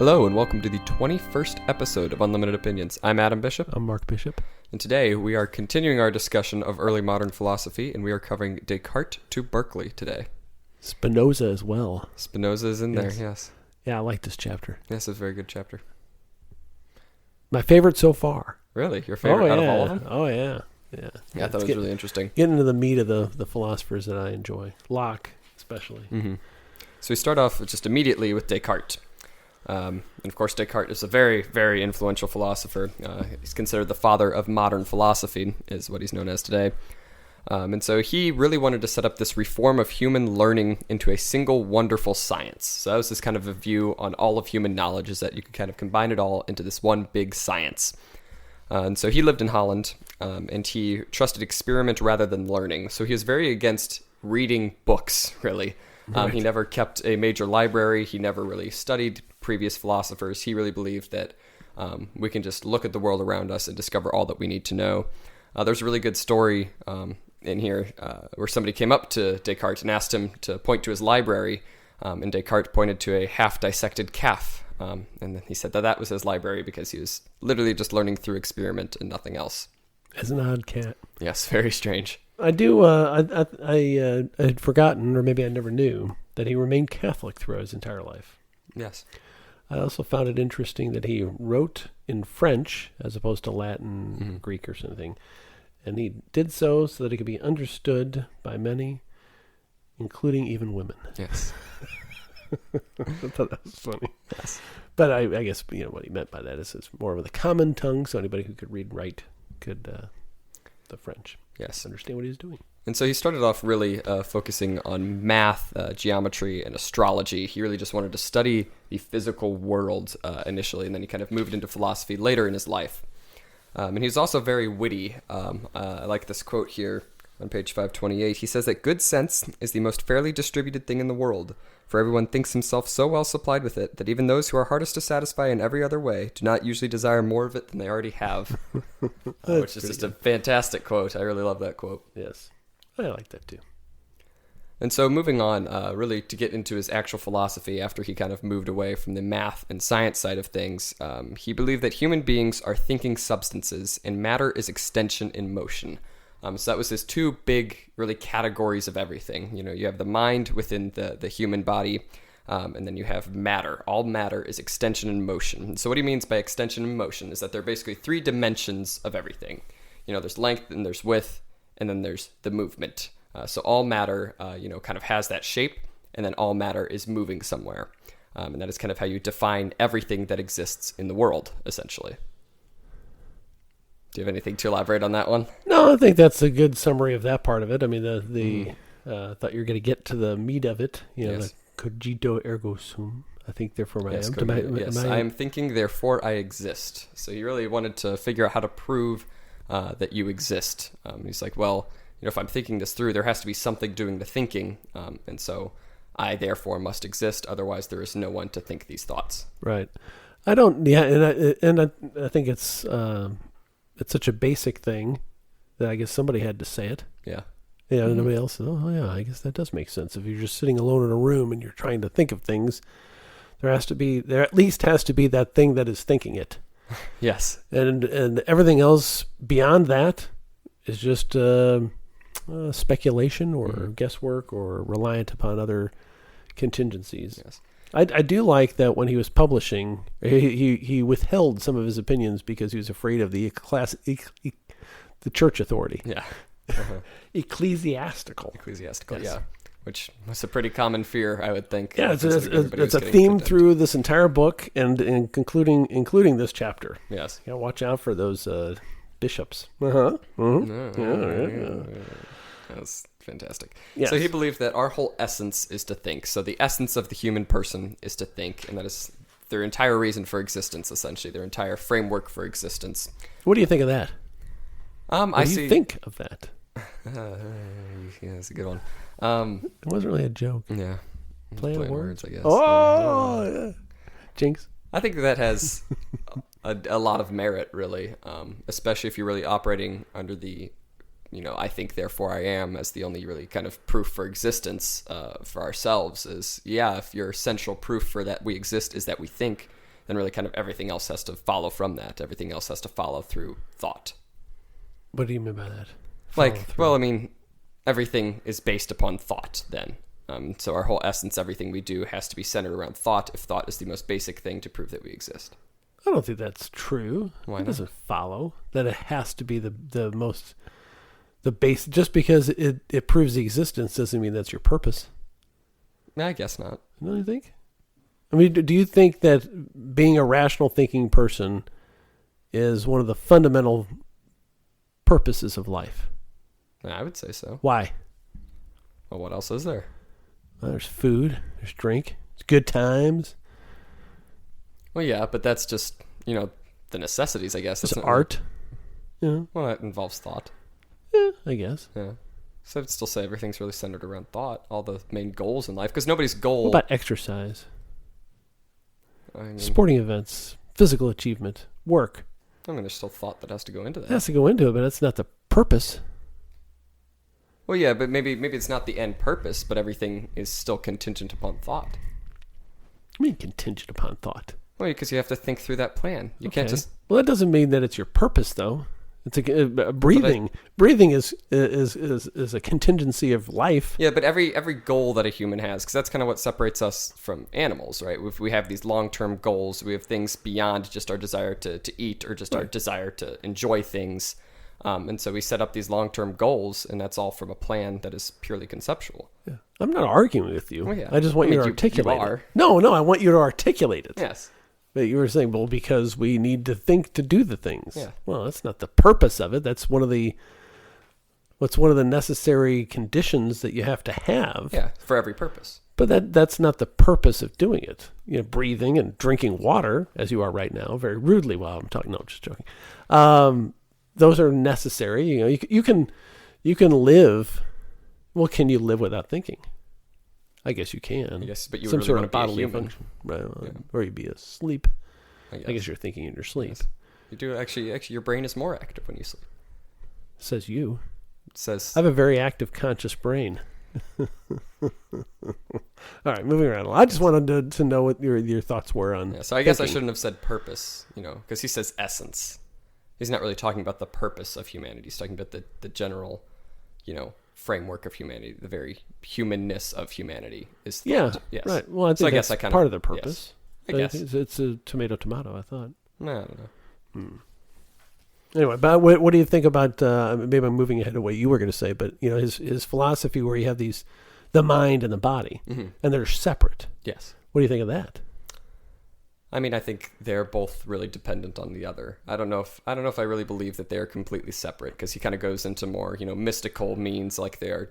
Hello and welcome to the 21st episode of Unlimited Opinions. I'm Adam Bishop. I'm Mark Bishop. And today we are continuing our discussion of early modern philosophy, and we are covering Descartes to Berkeley today. Spinoza as well. Spinoza is in there, yes. Yeah, I like this chapter. Yes, it's a very good chapter. My favorite so far. Really? Your favorite out of all of them? Oh, yeah. Yeah, I thought it was really interesting. Getting into the meat of the philosophers that I enjoy. Locke, especially. Mm-hmm. So we start off just immediately with Descartes. And of course, Descartes is a very, very influential philosopher. He's considered the father of modern philosophy, is what he's known as today. And so he really wanted to set up this reform of human learning into a single wonderful science. So that was this kind of a view on all of human knowledge, is that you could kind of combine it all into this one big science. And so he lived in Holland, and he trusted experiment rather than learning. So he was very against reading books, really. Right. He never kept a major library. He never really studied previous philosophers. He really believed that we can just look at the world around us and discover all that we need to know. There's a really good story in here where somebody came up to Descartes and asked him to point to his library, and Descartes pointed to a half-dissected calf, and then he said that was his library because he was literally just learning through experiment and nothing else. As an odd cat. Yes, very strange. I do. I had forgotten, or maybe I never knew, that he remained Catholic throughout his entire life. Yes. I also found it interesting that he wrote in French as opposed to Latin, Greek, or something. And he did so that it could be understood by many, including even women. Yes. I thought that was funny. Yes. But I guess what he meant by that is it's more of the common tongue, so anybody who could read and write could the French. Yes. Understand what he was doing. And so he started off really focusing on math, geometry, and astrology. He really just wanted to study the physical world initially, and then he kind of moved into philosophy later in his life. And he was also very witty. I like this quote here on page 528. He says that good sense is the most fairly distributed thing in the world, for everyone thinks himself so well supplied with it that even those who are hardest to satisfy in every other way do not usually desire more of it than they already have. Which is just a fantastic quote. I really love that quote. Yes. I like that too. And so moving on, really to get into his actual philosophy after he kind of moved away from the math and science side of things, he believed that human beings are thinking substances and matter is extension in motion. So that was his two big, really, categories of everything. You have the mind within the human body, and then you have matter. All matter is extension in motion. And so what he means by extension in motion is that there are basically three dimensions of everything. There's length, and there's width, and then there's the movement. So all matter, kind of has that shape, and then all matter is moving somewhere. And that is kind of how you define everything that exists in the world, essentially. Do you have anything to elaborate on that one? No, I think that's a good summary of that part of it. I mean, thought you were going to get to the meat of it. Yes. The cogito ergo sum. I think therefore I am. I am thinking, therefore I exist. So he really wanted to figure out how to prove that you exist. He's like, well, if I'm thinking this through, there has to be something doing the thinking, and so I therefore must exist. Otherwise, there is no one to think these thoughts. Right. I don't. Yeah, and I think it's such a basic thing that I guess somebody had to say it. Yeah. Yeah. Nobody else said, oh yeah, I guess that does make sense. If you're just sitting alone in a room and you're trying to think of things, there at least has to be that thing that is thinking it. Yes. And everything else beyond that is just speculation or guesswork or reliant upon other contingencies. Yes. I do like that when he was publishing, he withheld some of his opinions because he was afraid of the church authority. Yeah. Ecclesiastical, yes. Yeah. Which was a pretty common fear, I would think. Yeah, it's a theme through this entire book and including this chapter. Yes. You gotta watch out for those bishops. That's fantastic. Yes. So he believed that our whole essence is to think. So the essence of the human person is to think, and that is their entire reason for existence, essentially, their entire framework for existence. What do you think of that? What do you think of that? Yeah, that's a good one. It wasn't really a joke. Yeah. Play on words, I guess. Oh, yeah. Jinx. I think that has a lot of merit, really, especially if you're really operating under the I think, therefore I am, as the only really kind of proof for existence for ourselves is, if your central proof for that we exist is that we think, then really kind of everything else has to follow from that. Everything else has to follow through thought. What do you mean by that? Well, I mean, everything is based upon thought then. So our whole essence, everything we do has to be centered around thought, if thought is the most basic thing to prove that we exist. I don't think that's true. Why It not? doesn't follow that it has to be the base. Just because it proves the existence doesn't mean that's your purpose. I guess not. Don't you think? I mean, do you think that being a rational thinking person is one of the fundamental purposes of life? I would say so. Why? Well, what else is there? Well, there's food, there's drink, there's good times, Well, yeah, but that's just, the necessities, I guess. there's That's not art. Yeah, Well, that involves thought. I guess. Yeah. So I'd still say everything's really centered around thought, all the main goals in life, because nobody's goal... What about exercise, I mean, sporting events, physical achievement, work? there's still thought that has to go into It that. has to go into it, but that's not the purpose. Well, yeah, but maybe it's not the end purpose, but everything is still contingent upon thought. I mean, contingent upon thought. Well, because you have to think through that plan. You can't just... Well, that doesn't mean that it's your purpose, though. It's breathing. Breathing is a contingency of life. Yeah, but every goal that a human has, because that's kind of what separates us from animals, right? If we have these long-term goals, we have things beyond just our desire to eat or just our desire to enjoy things. And so we set up these long-term goals, and that's all from a plan that is purely conceptual. Yeah. I'm not arguing with you. Well, yeah. I just want I you mean, to articulate you are. it. No, I want you to articulate it. Yes. But you were saying, well, because we need to think to do the things. Yeah. Well, that's not the purpose of it. That's one of the necessary conditions that you have to have. Yeah, for every purpose. But that's not the purpose of doing it. Breathing and drinking water, as you are right now, very rudely while I'm talking. No, I'm just joking. Those are necessary. You can live. Well, can you live without thinking? I guess you can. Yes, but you Some really sort want of to be a bodily human. function, right? Yeah. Or you'd be asleep. I I guess you're thinking in your sleep. Yes. You do actually, your brain is more active when you sleep. Says you. It says... I have a very active conscious brain. All right, moving around. I just wanted to know what your thoughts were on. Yeah, so I guess I thinking. shouldn't have said purpose, because he says essence. He's not really talking about the purpose of humanity. He's talking about the general, framework of humanity. The very humanness of humanity is thought. Yeah, Yes. right. Well, I think So I guess that's I kind part of the purpose. I guess. It's a tomato, I thought. No, I don't know. Anyway, but what do you think about, maybe I'm moving ahead of what you were going to say, but, his philosophy where you have the mind and the body, and they're separate. Yes. What do you think of that? I mean, I think they're both really dependent on the other. I don't know if I really believe that they're completely separate, because he kind of goes into more, mystical means, like they're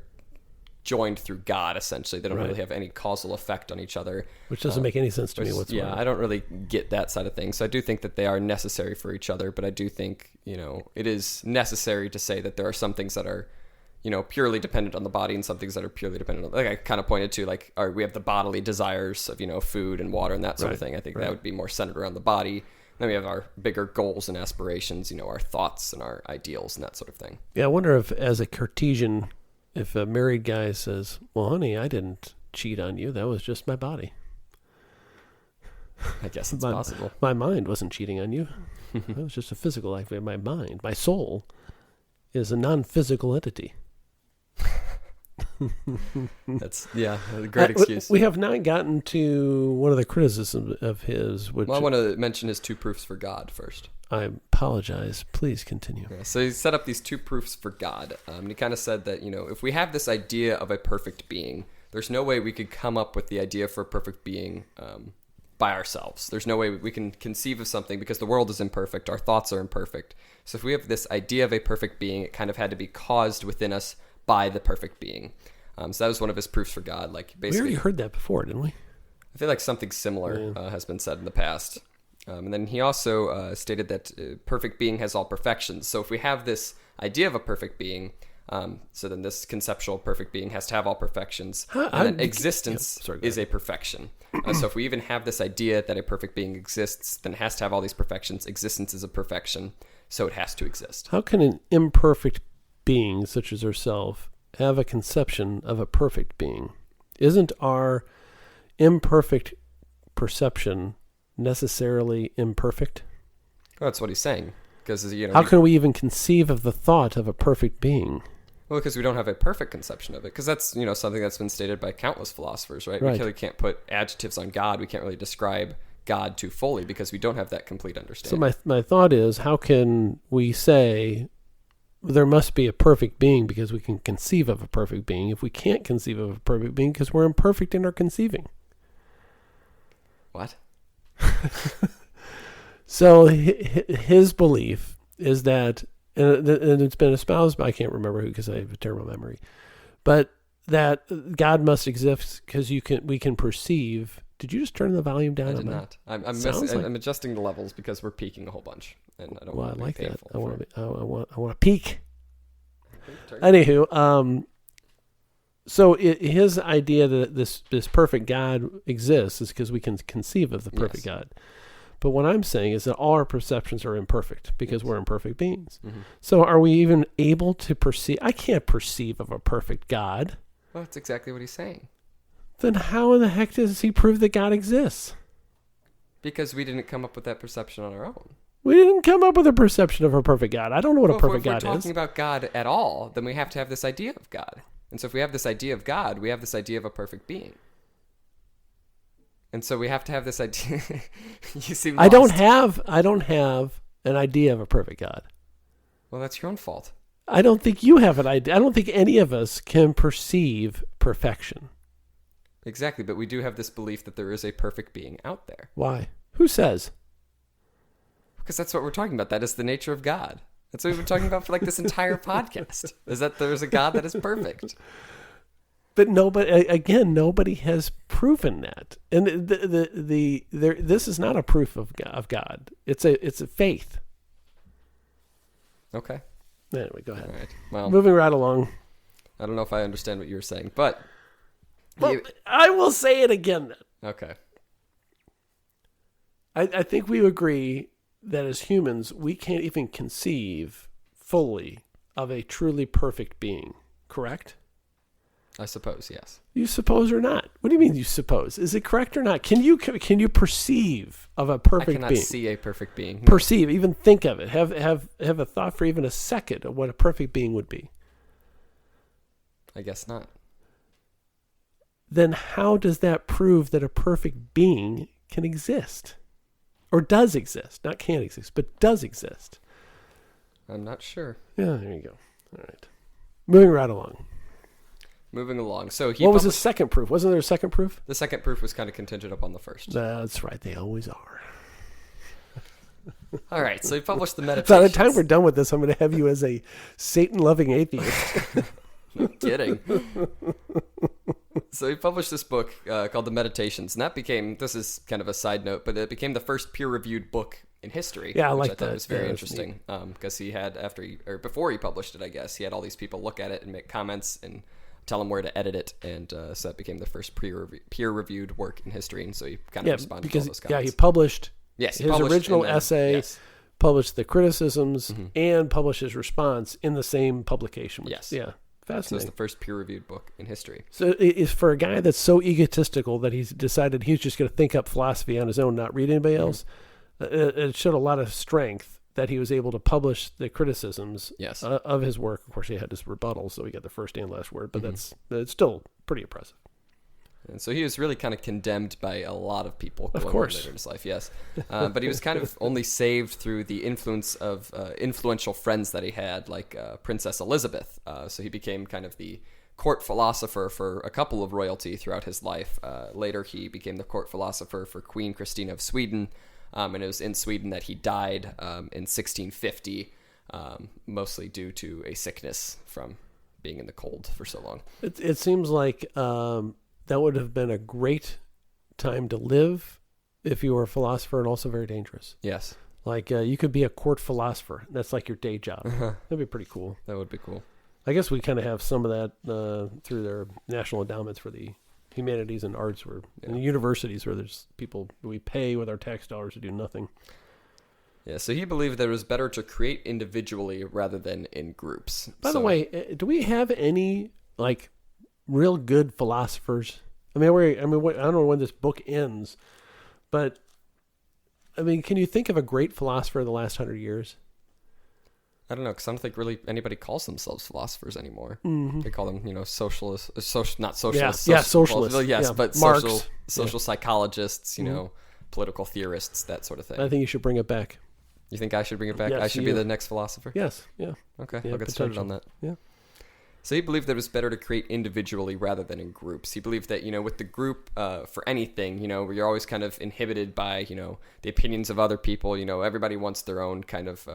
joined through God, essentially. They don't really have any causal effect on each other. Which doesn't make any sense to me whatsoever. Yeah, I don't really get that side of things. So I do think that they are necessary for each other, but I do think, it is necessary to say that there are some things that are, purely dependent on the body and some things that are purely dependent on, like I kind of pointed to, like, we have the bodily desires of, food and water and that sort of thing. I think that would be more centered around the body. Then we have our bigger goals and aspirations, our thoughts and our ideals and that sort of thing. Yeah, I wonder if, as a Cartesian, if a married guy says, well, honey, I didn't cheat on you. That was just my body. I guess it's possible. My mind wasn't cheating on you. It was just a physical act. My mind, my soul, is a non-physical entity. That's a great excuse. We have not gotten to one of the criticisms of his, which Well, I want to mention his two proofs for God first. I apologize. Please continue. Yeah, so he set up these two proofs for God. And he kind of said that, if we have this idea of a perfect being, there's no way we could come up with the idea for a perfect being by ourselves. There's no way we can conceive of something because the world is imperfect. Our thoughts are imperfect. So if we have this idea of a perfect being, it kind of had to be caused within us by the perfect being. So that was one of his proofs for God. Like, basically, We already heard that before, didn't we? I feel like something similar has been said in the past. And then he also stated that perfect being has all perfections. So if we have this idea of a perfect being, so then this conceptual perfect being has to have all perfections. And then existence is a perfection. So if we even have this idea that a perfect being exists, then it has to have all these perfections. Existence is a perfection, so it has to exist. How can an imperfect being, such as ourselves, have a conception of a perfect being? Isn't our imperfect perception necessarily imperfect? Well, that's what he's saying. Because how can we even conceive of the thought of a perfect being? Well, because we don't have a perfect conception of it. Because that's something that's been stated by countless philosophers, right? We really can't put adjectives on God. We can't really describe God too fully because we don't have that complete understanding. So my thought is, how can we say there must be a perfect being because we can conceive of a perfect being if we can't conceive of a perfect being because we're imperfect in our conceiving? What? So his belief is that, and it's been espoused by, I can't remember who because I have a terrible memory, but that God must exist because we can perceive. Did you just turn the volume down? I did not. I'm adjusting the levels because we're peaking a whole bunch, and I don't want to be painful. I want to peak. Anywho, so his idea that this perfect God exists is because we can conceive of the perfect God. But what I'm saying is that all our perceptions are imperfect because we're imperfect beings. Mm-hmm. So are we even able to perceive? I can't perceive of a perfect God. Well, that's exactly what he's saying. Then how in the heck does he prove that God exists? Because we didn't come up with that perception on our own. We didn't come up with a perception of a perfect God. I don't know what a perfect God is. If we're talking about God at all, then we have to have this idea of God. And so if we have this idea of God, we have this idea of a perfect being. And so we have to have this idea. You seem lost. I don't have an idea of a perfect God. Well, that's your own fault. I don't think you have an idea. I don't think any of us can perceive perfection. Exactly, but we do have this belief that there is a perfect being out there. Why? Who says? Because that's what we're talking about. That is the nature of God. That's what we've been talking about for like this entire podcast. Is that there's a God that is perfect. But nobody has proven that, and this is not a proof of God. It's a faith. Okay. Anyway, go ahead. All right. Well, moving right along. I don't know if I understand what you were saying, but I will say it again then. Okay. I think we agree that as humans, we can't even conceive fully of a truly perfect being. Correct? I suppose, yes. You suppose or not? What do you mean you suppose? Is it correct or not? Can you perceive of a perfect being? I cannot see a perfect being. No. Perceive, even think of it. Have a thought for even a second of what a perfect being would be. I guess not. Then how does that prove that a perfect being can exist? Or does exist? Not can exist, but does exist. I'm not sure. Yeah, there you go. All right. Moving right along. So what was the second proof? Wasn't there a second proof? The second proof was kind of contingent upon the first. That's right. They always are. All right. So he published the Meditations. By the time we're done with this, I'm going to have you as a Satan-loving atheist. No kidding. So he published this book called The Meditations, and this is kind of a side note, but it became the first peer-reviewed book in history. Yeah, which I thought was very interesting because he had before he published it, I guess he had all these people look at it and make comments and tell him where to edit it, and so that became the first peer-reviewed work in history, and so he kind of responded to all those comments. He published his published original essay, published the criticisms, and published his response in the same publication. Yes. Yeah, fascinating. So it's the first peer-reviewed book in history. So it's for a guy that's so egotistical that he's decided he's just going to think up philosophy on his own, not read anybody else. It showed a lot of strength that he was able to publish the criticisms of his work. Of course, he had his rebuttals, so he got the first and last word, but that's still pretty impressive. And so he was really kind of condemned by a lot of people. Of course. Later in his life, yes. But he was kind of only saved through the influence of influential friends that he had, like Princess Elizabeth. So he became kind of the court philosopher for a couple of royalty throughout his life. Later, he became the court philosopher for Queen Christina of Sweden. And it was in Sweden that he died in 1650, mostly due to a sickness from being in the cold for so long. It seems like that would have been a great time to live if you were a philosopher, and also very dangerous. Yes. Like you could be a court philosopher. That's like your day job. That'd be pretty cool. That would be cool. I guess we kind of have some of that through their national endowments for the humanities and arts, where in the universities where there's people we pay with our tax dollars to do nothing. Yeah, so he believed that it was better to create individually rather than in groups. By the way, do we have any like real good philosophers? I don't know when this book ends, but I mean, can you think of a great philosopher in the last 100 years? I don't know, because I don't think really anybody calls themselves philosophers anymore. Mm-hmm. They call them, socialists, not socialists. Socialists. Well, yes, Yeah. but Marx. social psychologists, political theorists, that sort of thing. I think you should bring it back. You think I should bring it back? Yes, I should be the next philosopher? Yes, yeah. Okay, Yeah, I'll get started on that. Yeah. So he believed that it was better to create individually rather than in groups. He believed that, with the group, for anything, where you're always kind of inhibited by, the opinions of other people, everybody wants their own kind of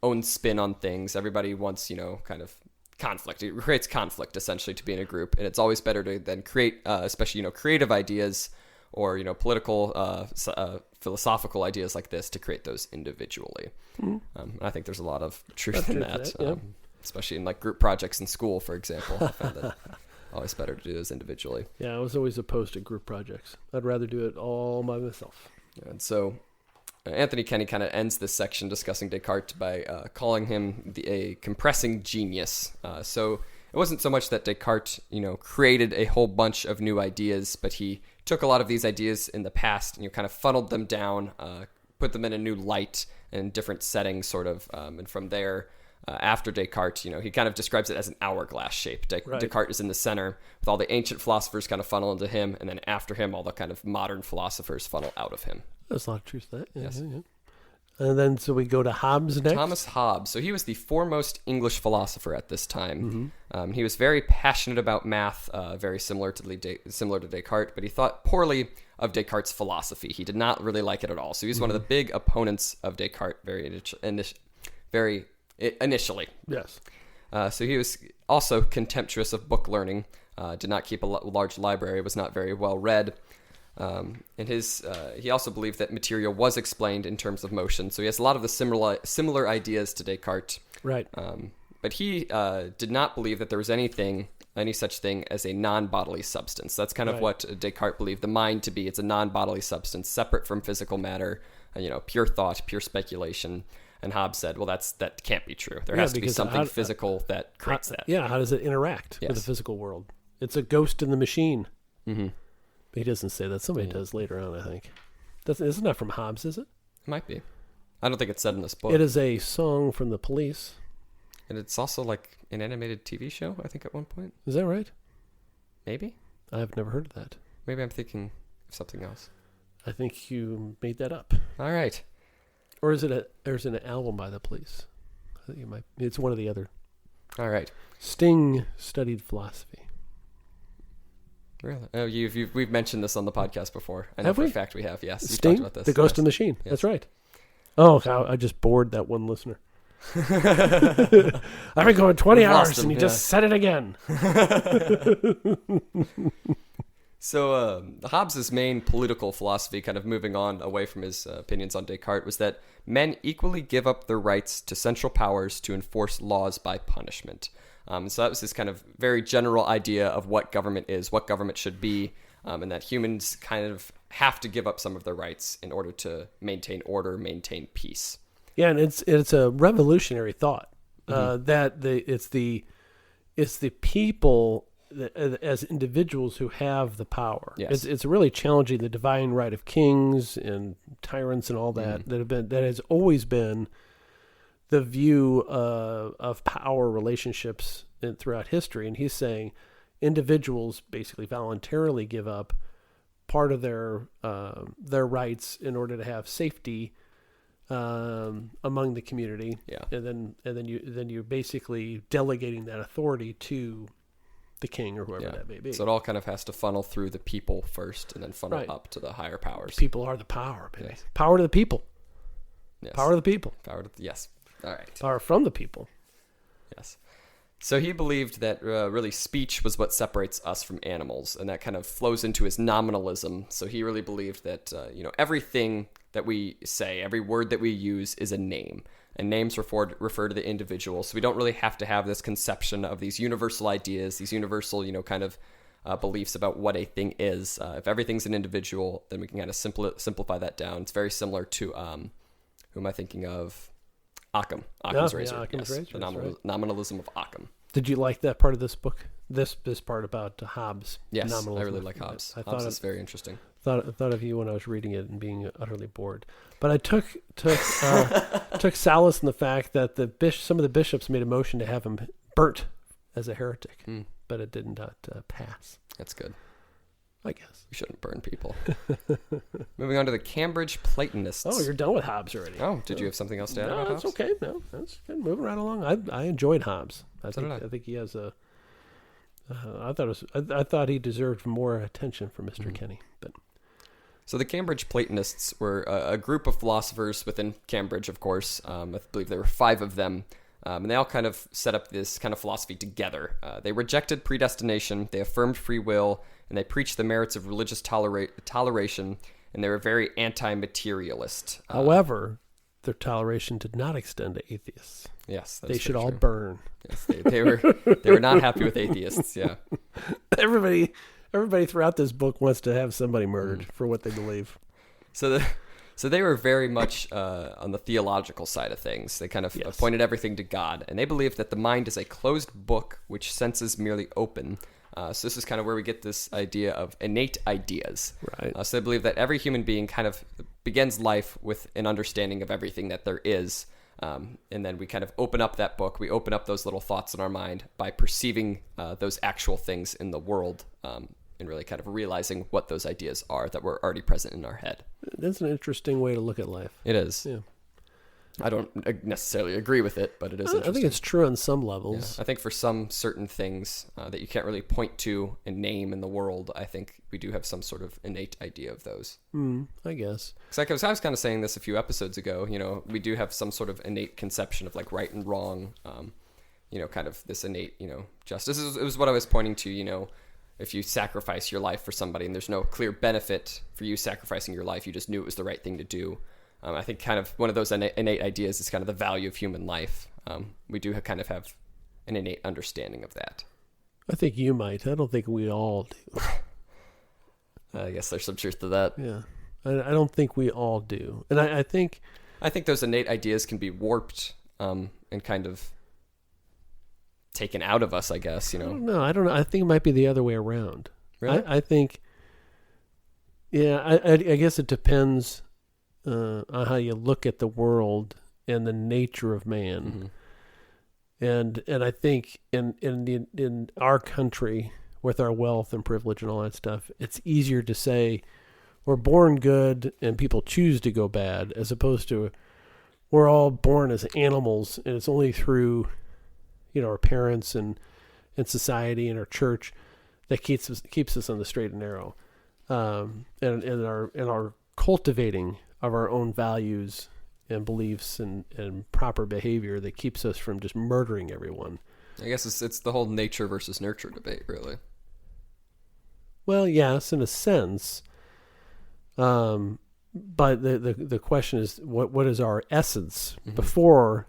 own spin on things. Everybody wants, kind of conflict. It creates conflict, essentially, to be in a group. And it's always better to then create, especially, creative ideas or, political, philosophical ideas like this to create those individually. Mm-hmm. And I think there's a lot of truth in that. Yeah. Especially in like group projects in school, for example. I found that always better to do those individually. Yeah, I was always opposed to group projects. I'd rather do it all by myself. And so Anthony Kenny kind of ends this section discussing Descartes by calling him a compressing genius. So it wasn't so much that Descartes, created a whole bunch of new ideas, but he took a lot of these ideas in the past and kind of funneled them down, put them in a new light and different settings, sort of, and from there. After Descartes, he kind of describes it as an hourglass shape. Descartes is in the center with all the ancient philosophers kind of funnel into him, and then after him, all the kind of modern philosophers funnel out of him. There's a lot of truth to that. Yeah, yes. Yeah. And then, so we go to Hobbes next. Thomas Hobbes. So he was the foremost English philosopher at this time. Mm-hmm. He was very passionate about math, very similar to Descartes, but he thought poorly of Descartes' philosophy. He did not really like it at all. So he was one of the big opponents of Descartes, very initially. Yes. So he was also contemptuous of book learning, did not keep a large library, was not very well read. And he also believed that material was explained in terms of motion. So he has a lot of the similar ideas to Descartes. Right. But he did not believe that there was any such thing as a non-bodily substance. That's kind of what Descartes believed the mind to be. It's a non-bodily substance, separate from physical matter, pure thought, pure speculation. And Hobbes said, well, that can't be true. There has to be something physical that creates that. Yeah, how does it interact with the physical world? It's a ghost in the machine. Mm-hmm. But he doesn't say that. Somebody does later on, I think. It's not from Hobbes, is it? It might be. I don't think it's said in this book. It is a song from the Police. And it's also like an animated TV show, I think, at one point. Is that right? Maybe. I've never heard of that. Maybe I'm thinking of something else. I think you made that up. All right. Or is it an album by the Police? I think it's one or the other. All right. Sting studied philosophy. Really? Oh, we've mentioned this on the podcast before. I know have for we? a fact we have. Yes, Sting, you've talked about this. the Ghost in the Machine. Yes. That's right. Oh, I just bored that one listener. I've been going 20 hours and he just said it again. So Hobbes' main political philosophy, kind of moving on away from his opinions on Descartes, was that men equally give up their rights to central powers to enforce laws by punishment. So that was this kind of very general idea of what government is, what government should be, and that humans kind of have to give up some of their rights in order to maintain order, maintain peace. Yeah, and it's a revolutionary thought that it's the people as individuals who have the power. Yes. It's really challenging the divine right of kings and tyrants and all that that has always been the view of power relationships throughout history. And he's saying individuals basically voluntarily give up part of their rights in order to have safety among the community. Yeah. And then you're basically delegating that authority to the king or whoever that may be. So it all kind of has to funnel through the people first and then funnel up to the higher powers. People are the power, baby. Yes. Power to the people. Yes. Power to the people. Yes. All right. Power from the people. Yes. So he believed that really speech was what separates us from animals, and that kind of flows into his nominalism. So he really believed that everything that we say, every word that we use is a name. And names refer to the individual. So we don't really have to have this conception of these universal ideas, these universal, kind of beliefs about what a thing is. If everything's an individual, then we can kind of simplify that down. It's very similar to, who am I thinking of? Occam's razor. Occam's razor. The nominalism of Occam. Did you like that part of this book? This part about Hobbes? Yes, nominalism. I really like Hobbes. Hobbes is very interesting. thought of you when I was reading it and being utterly bored. But I took solace in the fact that some of the bishops made a motion to have him burnt as a heretic, but it did not pass. That's good. I guess. We shouldn't burn people. Moving on to the Cambridge Platonists. Oh, you're done with Hobbes already. Oh, did you have something else to add about that's Hobbes? okay. No, that's good. Moving right along. I enjoyed Hobbes. I think he has a. I thought he deserved more attention from Mr. Kenny, but. So the Cambridge Platonists were a group of philosophers within Cambridge, of course. I believe there were 5 of them. And they all kind of set up this kind of philosophy together. They rejected predestination, they affirmed free will, and they preached the merits of religious toleration, and they were very anti-materialist. However, their toleration did not extend to atheists. Yes, they should all burn. Yes, they were not happy with atheists. Yeah, everybody throughout this book wants to have somebody murdered for what they believe. So they were very much on the theological side of things. They kind of pointed everything to God, and they believed that the mind is a closed book which senses merely open. So this is kind of where we get this idea of innate ideas. Right. So they believe that every human being kind of begins life with an understanding of everything that there is, and then we kind of open up that book. We open up those little thoughts in our mind by perceiving those actual things in the world, and really kind of realizing what those ideas are that were already present in our head. That's an interesting way to look at life. It is. Yeah. I don't necessarily agree with it, but it is interesting. I think it's true on some levels. Yeah. I think for some certain things that you can't really point to and name in the world, I think we do have some sort of innate idea of those. I guess. Because I was kind of saying this a few episodes ago, we do have some sort of innate conception of like right and wrong, kind of this innate, justice. It was what I was pointing to, if you sacrifice your life for somebody and there's no clear benefit for you sacrificing your life, you just knew it was the right thing to do. I think kind of one of those innate ideas is kind of the value of human life. We do kind of have an innate understanding of that. I think you might. I don't think we all do. I guess there's some truth to that. Yeah. I don't think we all do. And I think those innate ideas can be warped and kind of taken out of us, I guess, No, I don't know. I think it might be the other way around. Really? I think, I guess it depends on how you look at the world and the nature of man. Mm-hmm. And I think in our country, with our wealth and privilege and all that stuff, it's easier to say we're born good and people choose to go bad, as opposed to we're all born as animals, and it's only through our parents and society and our church that keeps us on the straight and narrow, and our cultivating of our own values and beliefs and proper behavior that keeps us from just murdering everyone. I guess it's the whole nature versus nurture debate, really. Well, yes, in a sense. But the question is, what is our essence before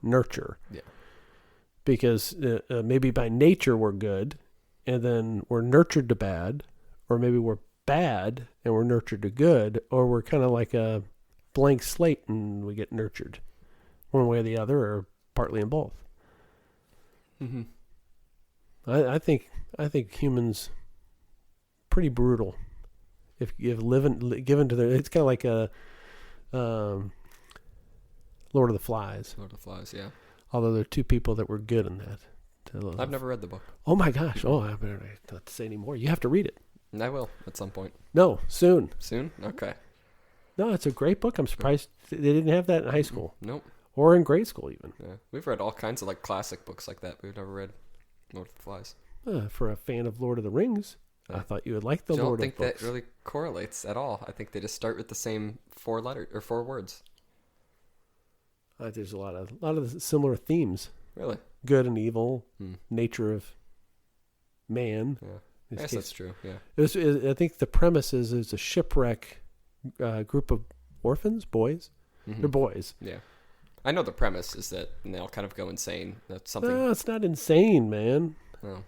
nurture? Yeah. Because maybe by nature we're good, and then we're nurtured to bad, or maybe we're bad and we're nurtured to good, or we're kind of like a blank slate and we get nurtured one way or the other, or partly in both. Mm-hmm. I think humans pretty brutal. If given to their, it's kind of like a Lord of the Flies. Lord of the Flies, yeah. Although there are 2 people that were good in that. I've never read the book. Oh my gosh! Oh, I better not say any more. You have to read it. I will at some point. No, soon. Soon? Okay. No, it's a great book. I'm surprised they didn't have that in high school. Nope. Or in grade school even. Yeah, we've read all kinds of like classic books like that, but we've never read Lord of the Flies. For a fan of Lord of the Rings, I thought you would like the Lord of the Books. I don't think that really correlates at all. I think they just start with the same 4 letters or 4 words. There's a lot of similar themes. Really? Good and evil, nature of man. Yeah. I guess that's true, yeah. I think the premise is a shipwreck group of orphans, boys. Mm-hmm. They're boys. Yeah. I know the premise is that they all kind of go insane. That's something. No, it's not insane, man. No.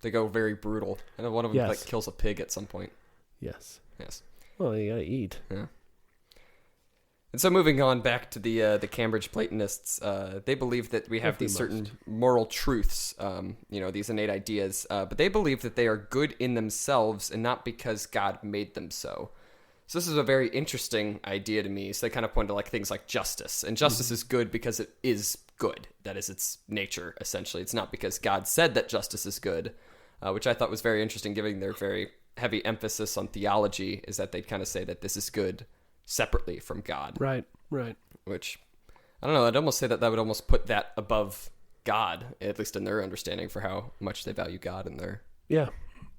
They go very brutal. I know one of them kills a pig at some point. Yes. Yes. Well, you gotta eat. Yeah. And so moving on back to the Cambridge Platonists, they believe that we have these certain moral truths, these innate ideas, but they believe that they are good in themselves and not because God made them so. So this is a very interesting idea to me. So they kind of point to like things like justice, and justice is good because it is good. That is its nature, essentially. It's not because God said that justice is good, which I thought was very interesting, given their very heavy emphasis on theology, is that they'd kind of say that this is good separately from God. Right. Which, I don't know, I'd almost say that would almost put that above God, at least in their understanding for how much they value God in their... Yeah.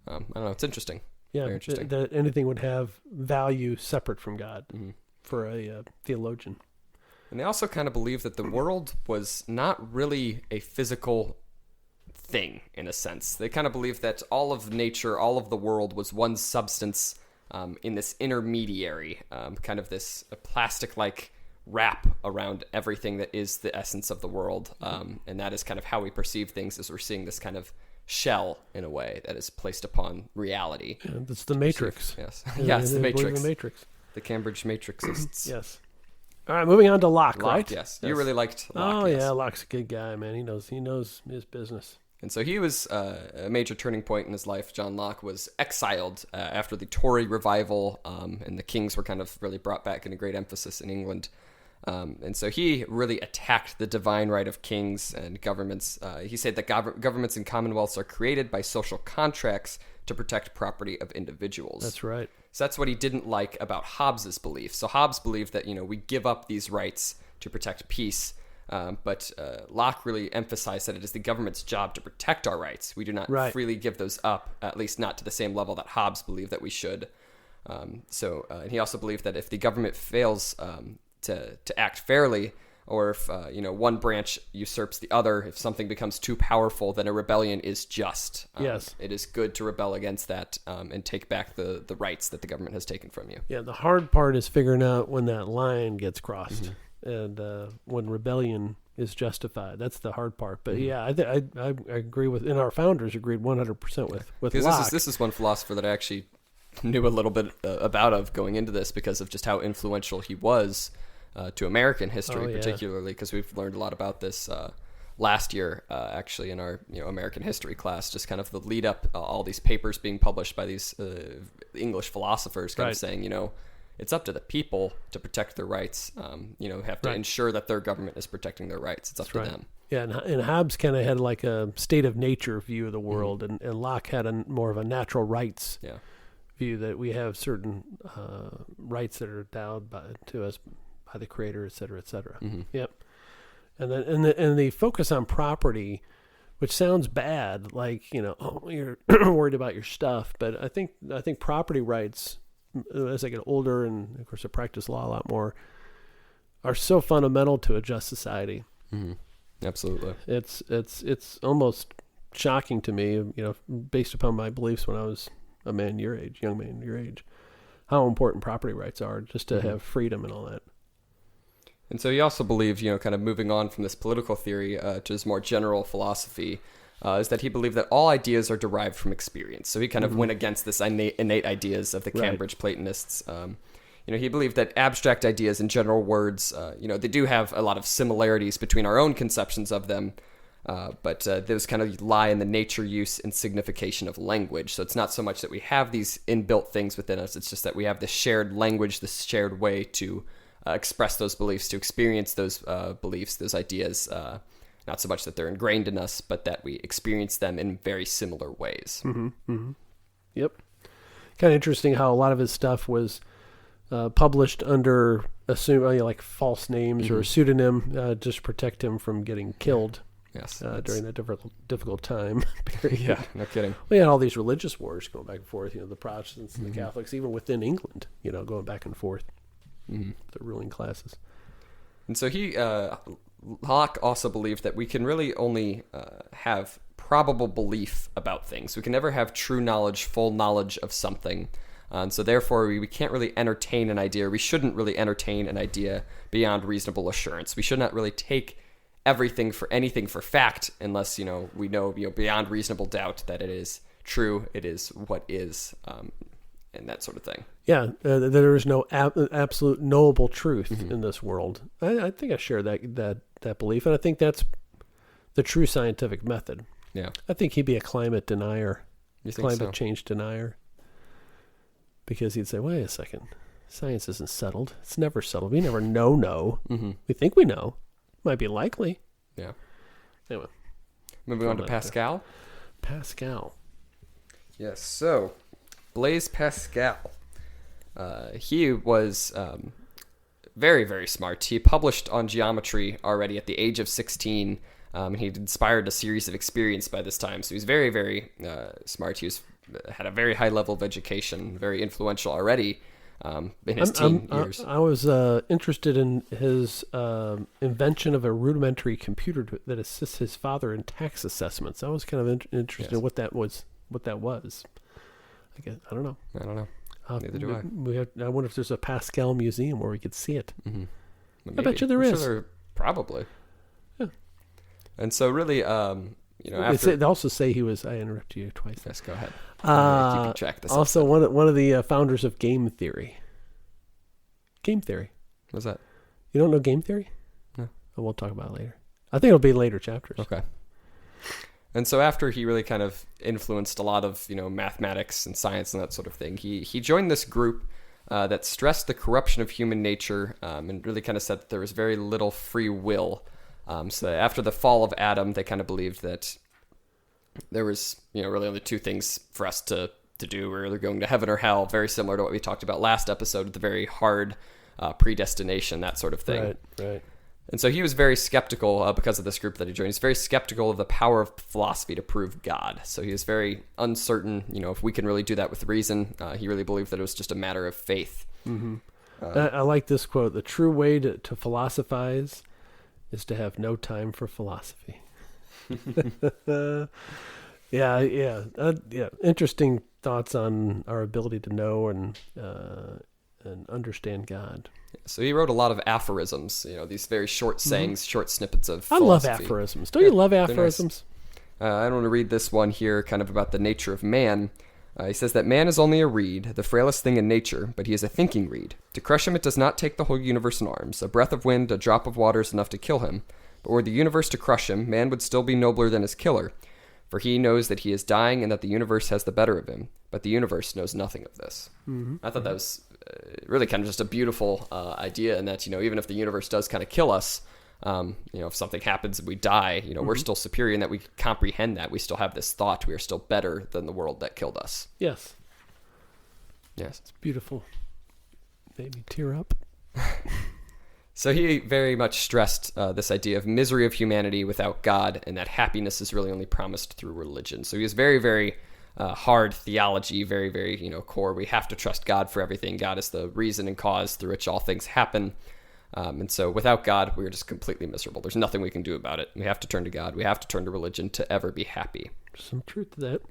I don't know, it's interesting. Yeah, very interesting. That anything would have value separate from God for a theologian. And they also kind of believe that the world was not really a physical thing, in a sense. They kind of believe that all of nature, all of the world was one substance in this intermediary, kind of this plastic-like wrap around everything that is the essence of the world. And that is kind of how we perceive things, as we're seeing this kind of shell, in a way, that is placed upon reality. Yeah, that's the Matrix. Yes, it's the Matrix. The Matrix. The Cambridge Matrixists. Yes. All right, moving on to Locke, right? Yes. You really liked Locke. Oh, yes. yeah, Locke's a good guy, man. He knows his business. And so he was a major turning point in his life. John Locke was exiled after the Tory revival, and the kings were kind of really brought back into great emphasis in England. And so he really attacked the divine right of kings and governments. He said that governments and commonwealths are created by social contracts to protect property of individuals. That's right. So that's what he didn't like about Hobbes's belief. So Hobbes believed that, we give up these rights to protect peace. But Locke really emphasized that it is the government's job to protect our rights. We do not freely give those up, at least not to the same level that Hobbes believed that we should. And he also believed that if the government fails to act fairly, or if one branch usurps the other, if something becomes too powerful, then a rebellion is just. Yes. It is good to rebel against that and take back the rights that the government has taken from you. Yeah, the hard part is figuring out when that line gets crossed. And when rebellion is justified, that's the hard part. But yeah, I agree with, and our founders agreed 100% with because Locke. This is one philosopher that I actually knew a little bit about going into this, because of just how influential he was to American history, particularly, because we've learned a lot about this last year, actually, in our American history class. Just kind of the lead up, all these papers being published by these English philosophers, kind of saying, it's up to the people to protect their rights. Have to ensure that their government is protecting their rights. It's up to them. Yeah, and Hobbes kind of had like a state of nature view of the world, and Locke had more of a natural rights view, that we have certain rights that are endowed to us by the Creator, et cetera, et cetera. Yep. And then and the focus on property, which sounds bad, like you're worried about your stuff, but I think property rights, as I get older, and of course I practice law a lot more, are so fundamental to a just society. Absolutely. It's almost shocking to me, based upon my beliefs when I was young man your age, how important property rights are, just to have freedom and all that. And so he also believed, kind of moving on from this political theory to his more general philosophy, is that he believed that all ideas are derived from experience. So he kind of went against this innate ideas of the Cambridge Platonists. He believed that abstract ideas and general words, they do have a lot of similarities between our own conceptions of them, but those kind of lie in the nature, use, and signification of language. So it's not so much that we have these inbuilt things within us, it's just that we have this shared language, this shared way to express those beliefs, to experience those beliefs, those ideas, not so much that they're ingrained in us, but that we experience them in very similar ways. Yep. Kind of interesting how a lot of his stuff was published under like false names or a pseudonym, just to protect him from getting killed. Yes, during that difficult time period. Yeah, no kidding. We had all these religious wars going back and forth. The Protestants and the Catholics, even within England, going back and forth. The ruling classes. And so Locke also believed that we can really only have probable belief about things. We can never have true knowledge, full knowledge of something. And so therefore, we can't really entertain an idea. We shouldn't really entertain an idea beyond reasonable assurance. We should not really take anything for fact, unless we know beyond reasonable doubt that it is true. It is what is. and that sort of thing. Yeah, there is no absolute knowable truth in this world. I think I share that belief, and I think that's the true scientific method. Yeah. I think he'd be a climate denier, climate change denier, because he'd say, wait a second, science isn't settled. It's never settled. We never know. We think we know. Might be likely. Yeah. Anyway. Moving on to Pascal. Pascal. Yes, so Blaise Pascal. He was very, very smart. He published on geometry already at the age of 16. He'd inspired a series of experiments by this time. So he was very, very smart. He had a very high level of education, very influential already in his teen years. I was interested in his invention of a rudimentary computer that assists his father in tax assessments. I was kind of interested in what that was. I guess I don't know. Neither do I. I wonder if there's a Pascal museum where we could see it. I bet you there is. Sure probably. Yeah. And so really, after... They also say he was... I interrupted you twice. Yes, go ahead. Keeping track of this also, one of the founders of game theory. Game theory. What's that? You don't know game theory? No. Oh, we'll talk about it later. I think it'll be later chapters. Okay. And so after he really kind of influenced a lot of, mathematics and science and that sort of thing, he joined this group that stressed the corruption of human nature and really kind of said that there was very little free will. So after the fall of Adam, they kind of believed that there was, really only two things for us to do. We're either going to heaven or hell, very similar to what we talked about last episode, the very hard predestination, that sort of thing. Right. And so he was very skeptical because of this group that he joined. He's very skeptical of the power of philosophy to prove God. So he was very uncertain, if we can really do that with reason. He really believed that it was just a matter of faith. I like this quote. The true way to philosophize is to have no time for philosophy. Yeah. Interesting thoughts on our ability to know and understand God. So he wrote a lot of aphorisms, these very short sayings, short snippets of philosophy. I love aphorisms. Don't you love aphorisms? Nice. I want to read this one here, kind of about the nature of man. He says that man is only a reed, the frailest thing in nature, but he is a thinking reed. To crush him, it does not take the whole universe in arms. A breath of wind, a drop of water is enough to kill him. But were the universe to crush him, man would still be nobler than his killer, for he knows that he is dying and that the universe has the better of him. But the universe knows nothing of this. I thought that was really kind of just a beautiful idea, in that, even if the universe does kind of kill us, if something happens and we die, we're still superior in that we comprehend that. We still have this thought. We are still better than the world that killed us. Yes. It's beautiful. Made me tear up. So he very much stressed this idea of misery of humanity without God, and that happiness is really only promised through religion. So he was very, very hard theology, very, very, core. We have to trust God for everything. God is the reason and cause through which all things happen. And so without God, we're just completely miserable. There's nothing we can do about it. We have to turn to God. We have to turn to religion to ever be happy. Some truth to that.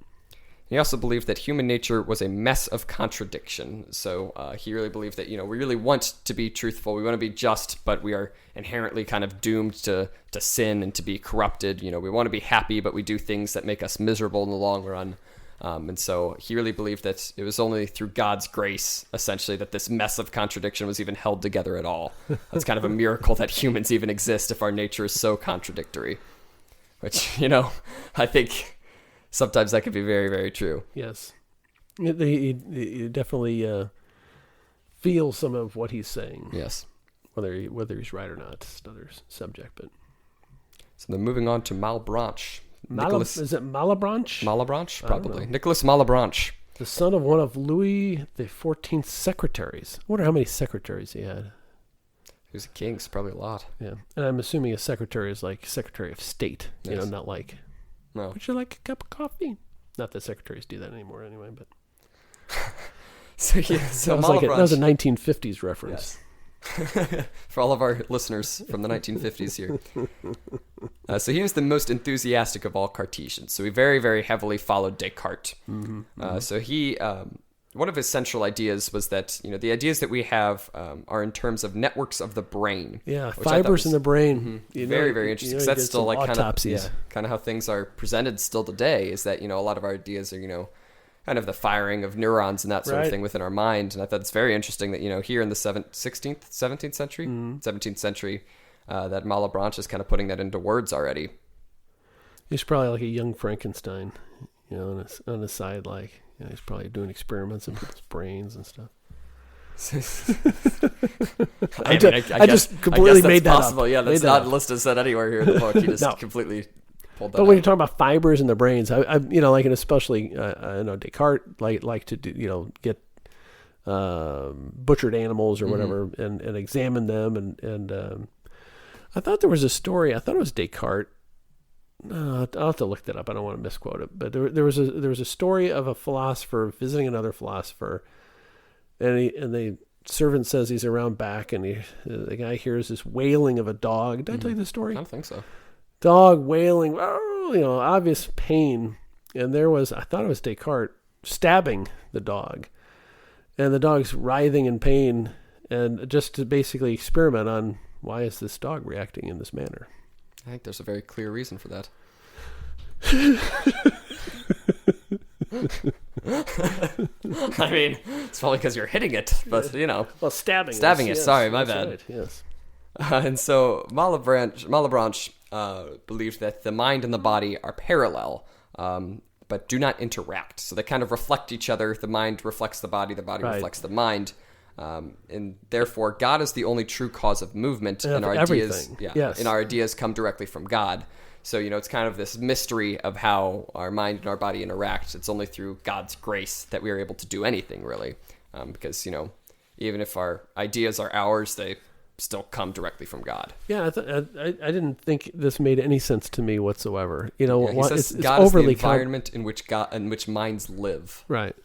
He also believed that human nature was a mess of contradiction. So he really believed that, we really want to be truthful. We want to be just, but we are inherently kind of doomed to sin and to be corrupted. We want to be happy, but we do things that make us miserable in the long run. And so he really believed that it was only through God's grace, essentially, that this mess of contradiction was even held together at all. That's kind of a miracle that humans even exist if our nature is so contradictory. Which, I think sometimes that could be very, very true. Yes. You definitely feel some of what he's saying. Yes. Whether he's right or not, it's another subject. But so then moving on to Malebranche. Is it Malebranche? Malebranche, probably. Nicholas Malebranche. The son of one of Louis XIV's secretaries. I wonder how many secretaries he had. He was a king, so probably a lot. Yeah. And I'm assuming a secretary is like Secretary of State. Yes. Not like, no. Would you like a cup of coffee? Not that secretaries do that anymore anyway, but. So that was a 1950s reference. Yes. For all of our listeners from the 1950s here. So he was the most enthusiastic of all Cartesians. So he very, very heavily followed Descartes. So he, one of his central ideas was that, the ideas that we have are in terms of networks of the brain. Yeah, fibers in the brain. Very, very interesting. That's still like autopsies. kind of how things are presented still today, is that, a lot of our ideas are, kind of the firing of neurons and that sort of thing within our mind. And I thought it's very interesting that, here in the 17th century, that Malebranche is kind of putting that into words already. He's probably like a young Frankenstein, on the side, like, he's probably doing experiments in people's brains and stuff. I just completely made that possible. up. Yeah, that's not listed said anywhere here in the book. He just completely pulled that But when out. you're talking about fibers in the brains, I like, and especially, I know Descartes like to do, get butchered animals or whatever and examine them. And I thought there was a story. I thought it was Descartes. I'll have to look that up. I don't want to misquote it. But there was a story of a philosopher visiting another philosopher. And the servant says he's around back, and the guy hears this wailing of a dog. Did I tell you the story? I don't think so. Dog wailing, obvious pain. And I thought it was Descartes stabbing the dog. And the dog's writhing in pain, and just to basically experiment on why is this dog reacting in this manner. I think there's a very clear reason for that. I mean, it's probably because you're hitting it, but well, stabbing it. Yes, Sorry, my bad. Right, yes. And so Malebranche believed that the mind and the body are parallel, but do not interact. So they kind of reflect each other. The mind reflects the body reflects the mind. And therefore, God is the only true cause of movement, and our ideas, and our ideas come directly from God. So, it's kind of this mystery of how our mind and our body interact. It's only through God's grace that we are able to do anything, really. Because, even if our ideas are ours, they still come directly from God. Yeah, I didn't think this made any sense to me whatsoever. He says God is the environment in which minds live. Right.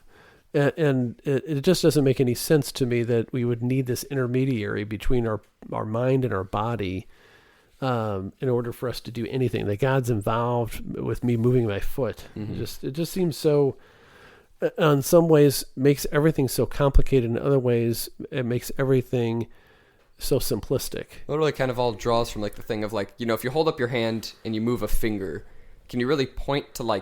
And it just doesn't make any sense to me that we would need this intermediary between our mind and our body in order for us to do anything. That God's involved with me moving my foot. It just seems so, in some ways, makes everything so complicated. In other ways, it makes everything so simplistic. It really kind of all draws from the thing of if you hold up your hand and you move a finger, can you really point to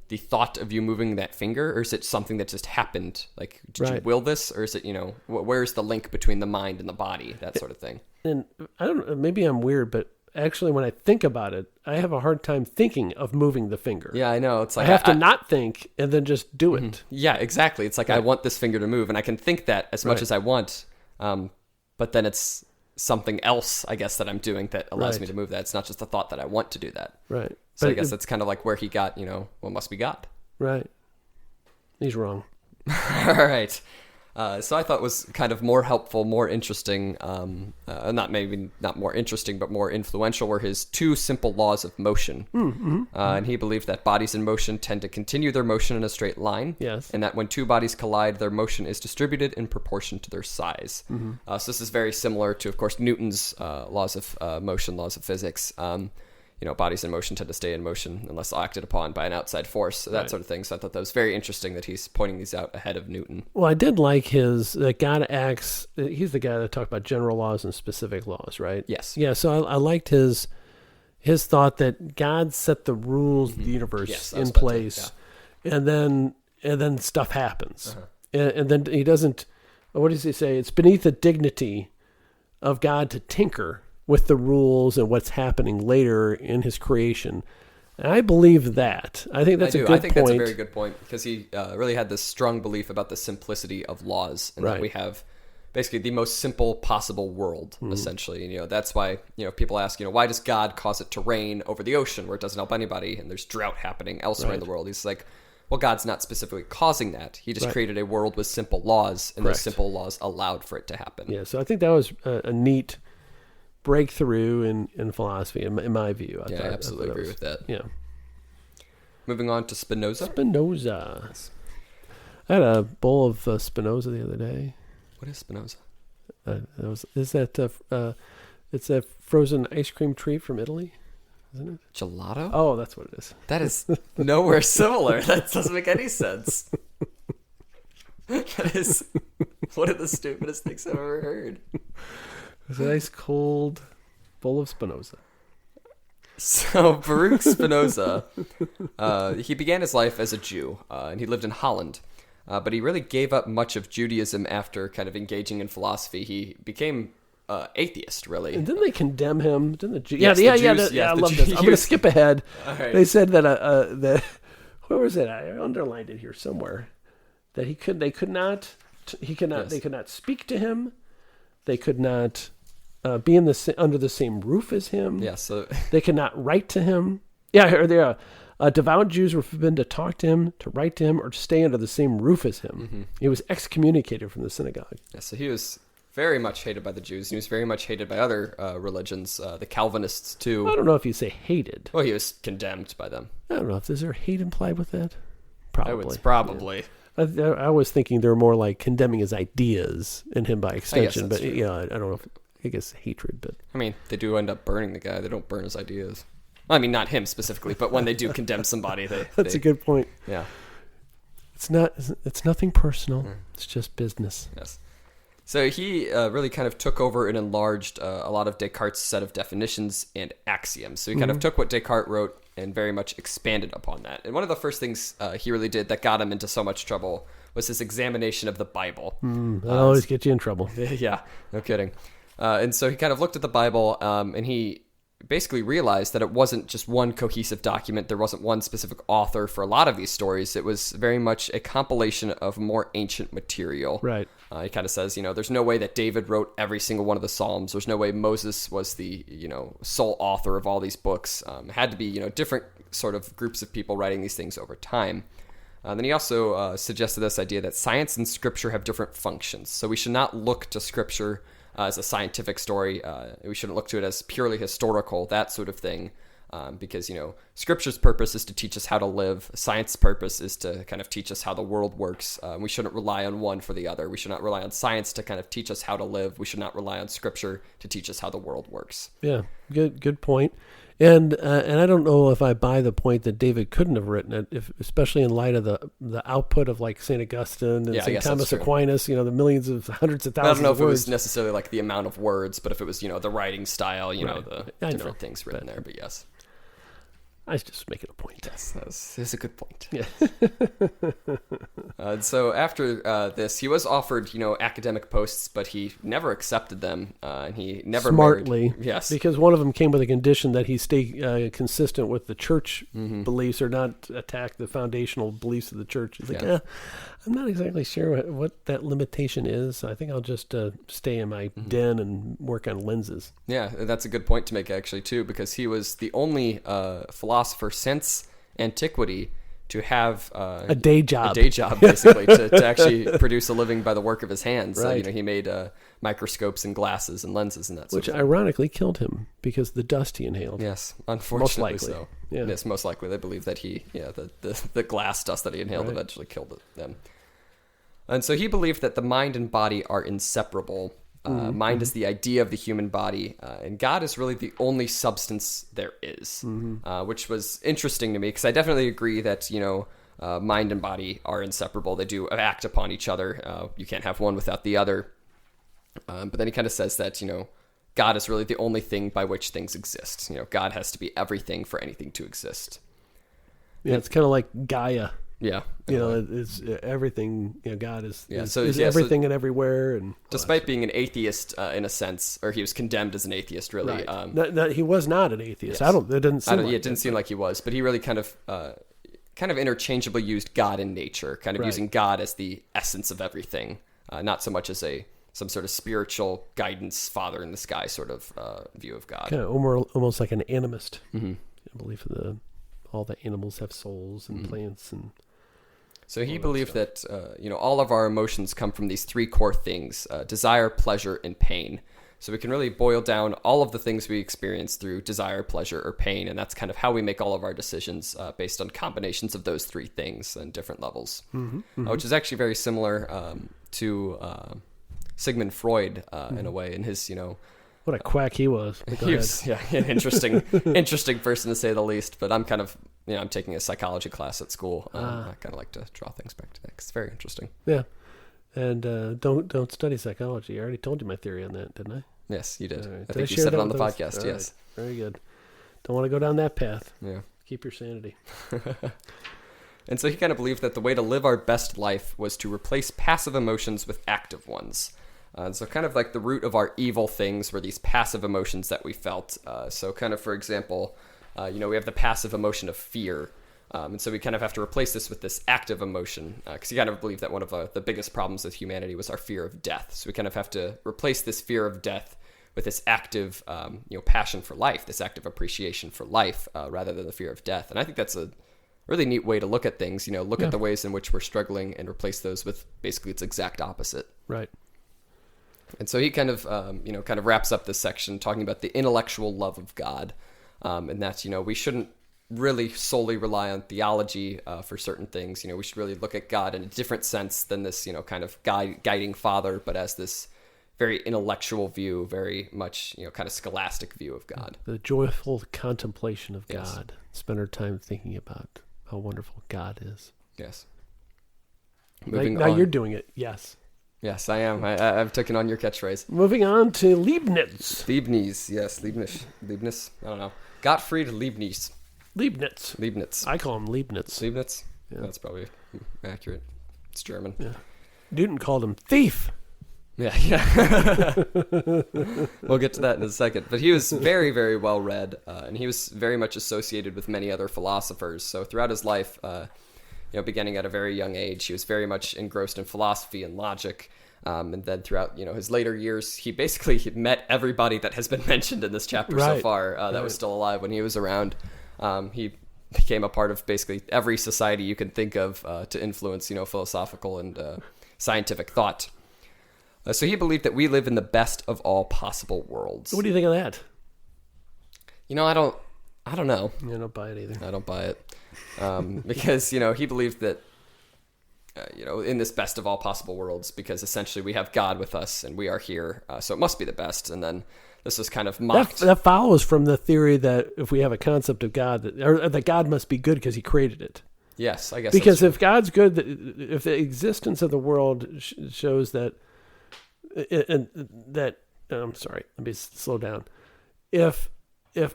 the thought of you moving that finger, or is it something that just happened? Did you will this, or is it, where's the link between the mind and the body, that sort of thing? And I don't know, maybe I'm weird, but actually when I think about it, I have a hard time thinking of moving the finger. Yeah, I know. It's I have to not think and then just do it. Yeah, exactly. It's I want this finger to move, and I can think that as much as I want, but then it's something else, I guess, that I'm doing that allows me to move that. It's not just the thought that I want to do that. Right. So I guess that's kind of where he got, what must be God. Right. He's wrong. All right. So I thought was kind of more helpful, more interesting, not more interesting, but more influential, were his two simple laws of motion. And he believed that bodies in motion tend to continue their motion in a straight line. Yes. And that when two bodies collide, their motion is distributed in proportion to their size. So this is very similar to, of course, Newton's laws of motion, laws of physics. Bodies in motion tend to stay in motion unless acted upon by an outside force, that sort of thing. So I thought that was very interesting that he's pointing these out ahead of Newton. Well, I did like that God acts, he's the guy that talked about general laws and specific laws, right? Yes. Yeah, so I liked his thought that God set the rules of the universe in place, and then stuff happens. And then he doesn't, what does he say? It's beneath the dignity of God to tinker with the rules and what's happening later in his creation. And I believe that. I think that's a good point. I think that's a very good point, because he really had this strong belief about the simplicity of laws, and that we have basically the most simple possible world, essentially. And, that's why, people ask, why does God cause it to rain over the ocean where it doesn't help anybody and there's drought happening elsewhere in the world? He's like, well, God's not specifically causing that. He just created a world with simple laws, and those simple laws allowed for it to happen. Yeah, so I think that was a neat breakthrough in philosophy, in my view. I absolutely agree with that. Yeah. Moving on to Spinoza. I had a bowl of Spinoza the other day. What is Spinoza? It's a frozen ice cream treat from Italy, isn't it? Gelato? Oh, that's what it is. That is nowhere similar. That doesn't make any sense. That is one of the stupidest things I've ever heard. It's a nice cold bowl of Spinoza. So Baruch Spinoza, he began his life as a Jew, and he lived in Holland. But he really gave up much of Judaism after kind of engaging in philosophy. He became atheist, really. And didn't they condemn him? Didn't the Jews? Yes, Yeah, the Jews, yeah. I the love this. I'm going to Jews. skip ahead. All right. They said that where was it? I underlined it here somewhere. That they could not speak to him. They could not be under the same roof as him. Yeah, so They could not write to him. Yeah, devout Jews were forbidden to talk to him, to write to him, or to stay under the same roof as him. Mm-hmm. He was excommunicated from the synagogue. Yeah, so he was very much hated by the Jews. He was very much hated by other religions, the Calvinists too. I don't know if you say hated. Well, he was condemned by them. I don't know. Is there hate implied with that? Probably. Probably. Yeah. I was thinking they're more like condemning his ideas and him by extension. that's But true. yeah, I don't know. I guess hatred, but I mean, they do end up burning the guy. They don't burn his ideas. I mean, not him specifically, but when they do condemn somebody, that's a good point. Yeah. It's nothing personal. It's just business. Yes. So he really kind of took over and enlarged a lot of Descartes' set of definitions and axioms. So he kind of took what Descartes wrote and very much expanded upon that. And one of the first things he really did that got him into so much trouble was his examination of the Bible. That always get you in trouble. Yeah, no kidding. And so he kind of looked at the Bible and he basically realized that it wasn't just one cohesive document. There wasn't one specific author for a lot of these stories. It was very much a compilation of more ancient material. Right. He kind of says, there's no way that David wrote every single one of the Psalms. There's no way Moses was the, sole author of all these books. It had to be, different sort of groups of people writing these things over time. Then he also suggested this idea that science and scripture have different functions. So we should not look to scripture as a scientific story. We shouldn't look to it as purely historical, that sort of thing. Because, scripture's purpose is to teach us how to live. Science's purpose is to kind of teach us how the world works. We shouldn't rely on one for the other. We should not rely on science to kind of teach us how to live. We should not rely on scripture to teach us how the world works. Yeah, good point. And I don't know if I buy the point that David couldn't have written it, especially in light of the output of like St. Augustine and St. Thomas Aquinas, the millions of hundreds of thousands of words. I don't know if it was necessarily like the amount of words, but if it was, the writing style, the different things written there, but yes. I was just making a point. Yes, that's a good point. Yeah. So after this, he was offered, academic posts, but he never accepted them, and he never smartly, married. Yes, because one of them came with a condition that he stay consistent with the church beliefs, or not attack the foundational beliefs of the church. He's like, I'm not exactly sure what that limitation is. I think I'll just stay in my den and work on lenses. Yeah, that's a good point to make actually too, because he was the only philosopher since antiquity to have a day job basically to actually produce a living by the work of his hands. Right. He made microscopes and glasses and lenses and that sort which of thing. Ironically killed him because the dust he inhaled. Yes, unfortunately most likely. so. Yeah. Yes, most likely. They believe that the glass dust that he inhaled eventually killed them. And so he believed that the mind and body are inseparable. Mind is the idea of the human body, and God is really the only substance there is, which was interesting to me because I definitely agree that, mind and body are inseparable. They do act upon each other. You can't have one without the other. But then he kind of says that, God is really the only thing by which things exist. God has to be everything for anything to exist. Yeah, it's kind of like Gaia. Yeah. It's everything. God is everything and everywhere. And despite being an atheist in a sense, or he was condemned as an atheist, really. Right. He was not an atheist. Yes. It didn't seem like it didn't seem like he was, but he really kind of interchangeably used God and nature, kind of using God as the essence of everything, not so much as some sort of spiritual guidance, father in the sky sort of view of God. Kind of almost like an animist. I believe all the animals have souls and plants and. So he believed that all of our emotions come from these three core things: desire, pleasure, and pain. So we can really boil down all of the things we experience through desire, pleasure, or pain, and that's kind of how we make all of our decisions based on combinations of those three things and different levels, which is actually very similar to Sigmund Freud in a way. In his, what a quack he was. He was, an interesting person to say the least. But I'm kind of, I'm taking a psychology class at school. I kind of like to draw things back to that 'cause it's very interesting. Yeah, and don't study psychology. I already told you my theory on that, didn't I? Yes, you did. Right. I think you said it on the podcast. Yes, yes, right. Very good. Don't want to go down that path. Yeah. Keep your sanity. And so he kind of believed that the way to live our best life was to replace passive emotions with active ones. And so kind of like the root of our evil things were these passive emotions that we felt. So kind of, for example, we have the passive emotion of fear. And so we kind of have to replace this with this active emotion, because he kind of believed that one of the biggest problems with humanity was our fear of death. So we kind of have to replace this fear of death with this active, passion for life, this active appreciation for life, rather than the fear of death. And I think that's a really neat way to look at things. Look at the ways in which we're struggling and replace those with basically its exact opposite. Right. And so he kind of wraps up this section talking about the intellectual love of God, and that's we shouldn't really solely rely on theology for certain things. We should really look at God in a different sense than this, kind of guiding father, but as this very intellectual view, very much, kind of scholastic view of God. The joyful contemplation of Yes. God. Spend our time thinking about how wonderful God is. Yes. Now you're doing it. Yes. Yes, I am. I've taken on your catchphrase. Moving on to Leibniz. Leibniz, yes, Leibniz. I don't know. Gottfried Leibniz. Leibniz. I call him Leibniz. Leibniz? Yeah. That's probably accurate. It's German. Yeah. Newton called him thief. Yeah. We'll get to that in a second. But he was very, very well read, and he was very much associated with many other philosophers. So throughout his life, beginning at a very young age, he was very much engrossed in philosophy and logic. And then throughout, his later years, he basically met everybody that has been mentioned in this chapter so far that was still alive when he was around. He became a part of basically every society you can think of to influence, philosophical and scientific thought. So he believed that we live in the best of all possible worlds. What do you think of that? I don't know. I don't buy it either. I don't buy it. Because, he believed that, in this best of all possible worlds, because essentially we have God with us and we are here. So it must be the best. And then this was kind of mocked. That follows from the theory that if we have a concept of God, that God must be good because he created it. Yes, I guess. Because if God's good, if the existence of the world shows that, I'm sorry, let me slow down. If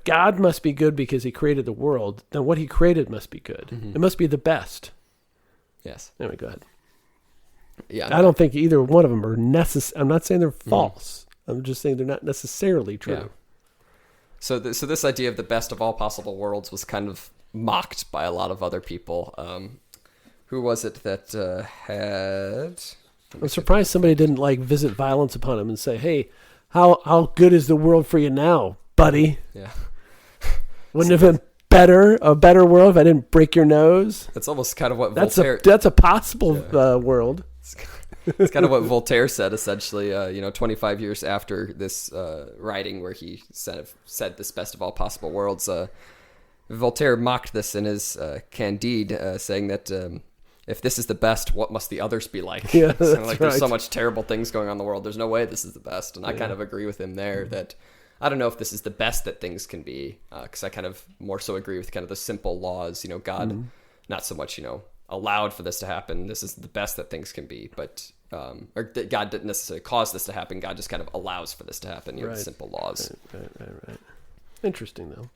God must be good because he created the world, then what he created must be good. Mm-hmm. It must be the best. Yes. Anyway, go ahead. Yeah. I don't think either one of them are necessary. I'm not saying they're false. I'm just saying they're not necessarily true. Yeah. So this idea of the best of all possible worlds was kind of mocked by a lot of other people. Who was it that had... I'm surprised somebody didn't visit violence upon him and say, "Hey, how good is the world for you now, buddy?" Yeah. Wouldn't it have been a better world if I didn't break your nose? That's almost kind of what Voltaire... That's a possible world. It's kind of what Voltaire said, essentially, 25 years after this writing where he said this best of all possible worlds. Voltaire mocked this in his Candide, saying that if this is the best, what must the others be like? Yeah, that's There's so much terrible things going on in the world. There's no way this is the best. And I kind of agree with him there that I don't know if this is the best that things can be, because I kind of more so agree with kind of the simple laws. God, not so much, allowed for this to happen. This is the best that things can be, but or that God didn't necessarily cause this to happen. God just kind of allows for this to happen. The simple laws. Right. Interesting though.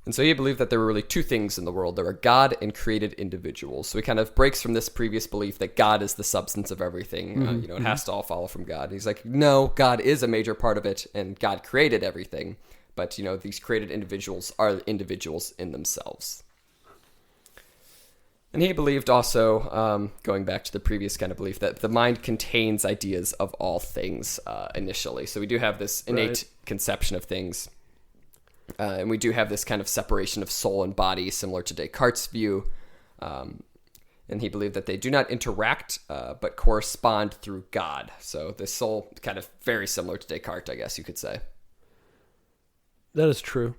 And so he believed that there were really two things in the world. There are God and created individuals. So he kind of breaks from this previous belief that God is the substance of everything. It has to all follow from God. And he's like, no, God is a major part of it, and God created everything. But, these created individuals are individuals in themselves. And he believed also, going back to the previous kind of belief, that the mind contains ideas of all things initially. So we do have this innate conception of things. And we do have this kind of separation of soul and body, similar to Descartes' view. And he believed that they do not interact, but correspond through God. So the soul kind of very similar to Descartes, I guess you could say. That is true.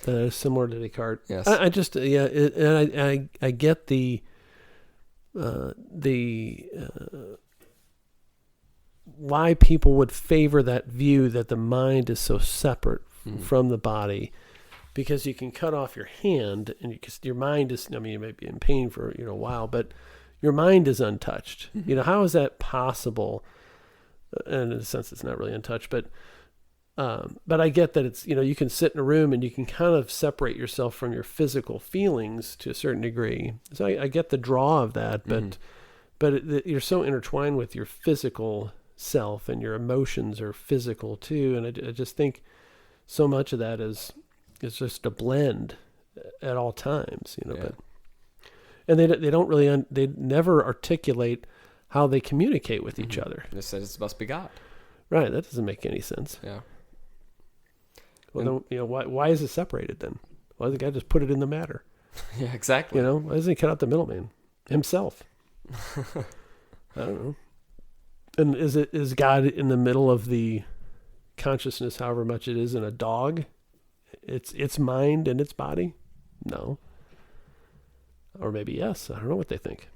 That is similar to Descartes. Yes. I just, and I get the why people would favor that view that the mind is so separate from the body, because you can cut off your hand and your mind is, you may be in pain for a while, but your mind is untouched. How is that possible? And in a sense, it's not really untouched, but But I get that it's, you can sit in a room and you can kind of separate yourself from your physical feelings to a certain degree. So I get the draw of that, but you're so intertwined with your physical self, and your emotions are physical too. And I just think so much of that is just a blend at all times, Yeah. But and they don't really they never articulate how they communicate with each other. It says it must be God. Right? That doesn't make any sense. Yeah. Well, then, why is it separated then? Why does the guy just put it in the matter? Yeah, exactly. Why doesn't he cut out the middleman himself? I don't know. And is God in the middle of the consciousness, however much it is in a dog? Its mind and its body? No. Or maybe yes. I don't know what they think.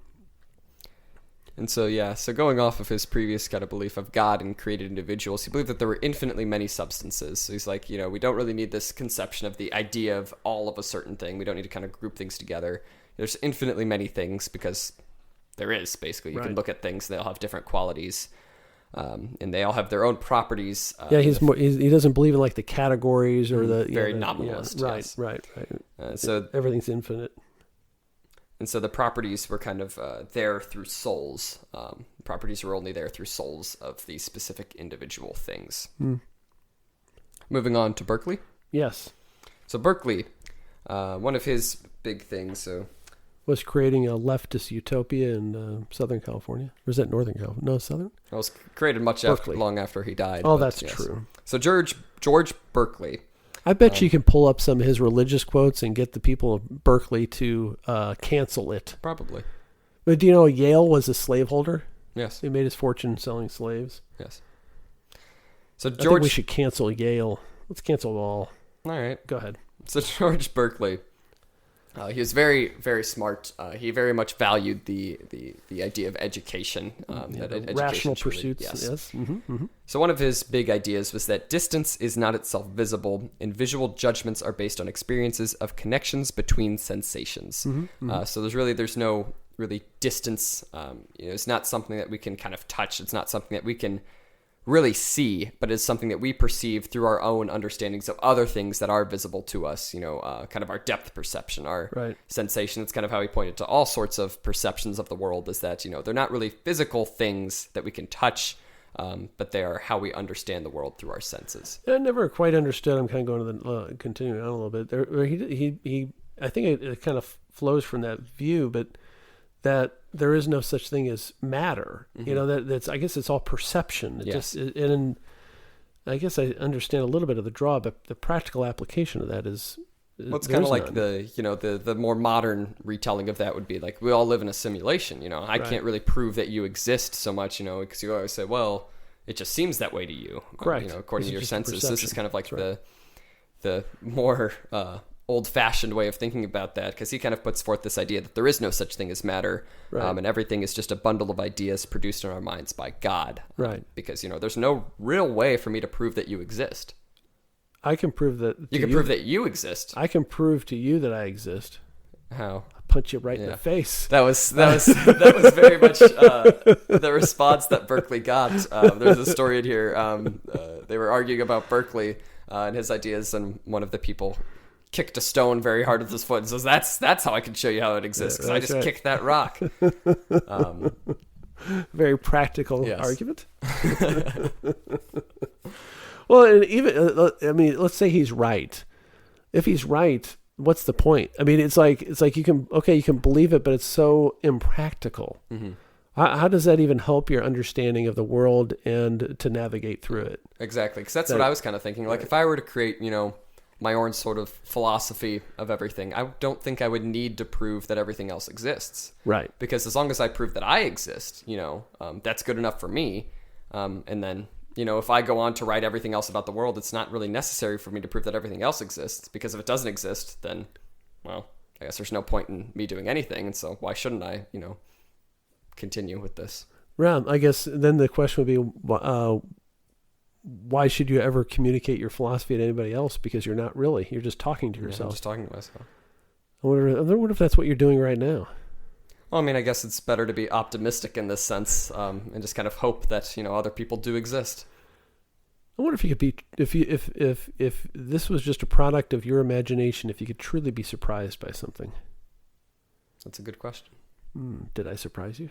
And so going off of his previous kind of belief of God and created individuals, he believed that there were infinitely many substances. So he's like, we don't really need this conception of the idea of all of a certain thing. We don't need to kind of group things together. There's infinitely many things because there is, basically. You can look at things, they all have different qualities. And they all have their own properties. He doesn't believe in like the categories or the... Very nominalist. Yeah, yes. Right. So everything's infinite. And so the properties were kind of there through souls. Properties were only there through souls of these specific individual things. Moving on to Berkeley. Yes. So Berkeley, one of his big things was creating a leftist utopia in Southern California. Or is that Northern California? No, Southern? It was created long after he died. Oh, that's true. So George Berkeley. I bet you can pull up some of his religious quotes and get the people of Berkeley to cancel it. Probably. But do you know Yale was a slaveholder? Yes. He made his fortune selling slaves. Yes. So I think we should cancel Yale. Let's cancel them all. All right. Go ahead. So George Berkeley, he was very, very smart. He very much valued the idea of education. Rational pursuits. Yes. So one of his big ideas was that distance is not itself visible, and visual judgments are based on experiences of connections between sensations. So there's no really distance. It's not something that we can kind of touch. It's not something that we can really see, but it's something that we perceive through our own understandings of other things that are visible to us, kind of our depth perception, our sensation. That's kind of how he pointed to all sorts of perceptions of the world, is that, they're not really physical things that we can touch, but they are how we understand the world through our senses. I never quite understood. I'm kind of going to continuing on a little bit. He I think it kind of flows from that view, but that there is no such thing as matter. That's, I guess it's all perception. And I guess I understand a little bit of the draw, but the practical application of that is... Well, it's kind of like the more modern retelling of that would be like, we all live in a simulation. I can't really prove that you exist so much, because you always say, well, it just seems that way to you. Correct. According to your senses. This is kind of like the more old-fashioned way of thinking about that, because he kind of puts forth this idea that there is no such thing as matter, and everything is just a bundle of ideas produced in our minds by God. Because there's no real way for me to prove that you exist. I can prove that you can prove that you exist. I can prove to you that I exist. How? I'll punch you right in the face. That was very much the response that Berkeley got. There's a story in here. They were arguing about Berkeley and his ideas, and one of the people kicked a stone very hard with his foot and says, that's how I can show you how it exists, because I just kicked that rock. Very practical argument. Well, and even let's say he's right. If he's right, what's the point? It's like you can believe it, but it's so impractical. How does that even help your understanding of the world and to navigate through it? Exactly, because that's what I was kind of thinking. Like, if I were to create, my own sort of philosophy of everything, I don't think I would need to prove that everything else exists. Right. Because as long as I prove that I exist, that's good enough for me. And then, if I go on to write everything else about the world, it's not really necessary for me to prove that everything else exists, because if it doesn't exist, then, well, I guess there's no point in me doing anything. And so why shouldn't I, continue with this? Right. I guess then the question would be, why should you ever communicate your philosophy to anybody else? Because you're not really. You're just talking to yourself. I'm just talking to myself. I wonder if that's what you're doing right now. Well, I guess it's better to be optimistic in this sense, and just kind of hope that, other people do exist. I wonder if you could be, if this was just a product of your imagination, if you could truly be surprised by something. That's a good question. Did I surprise you?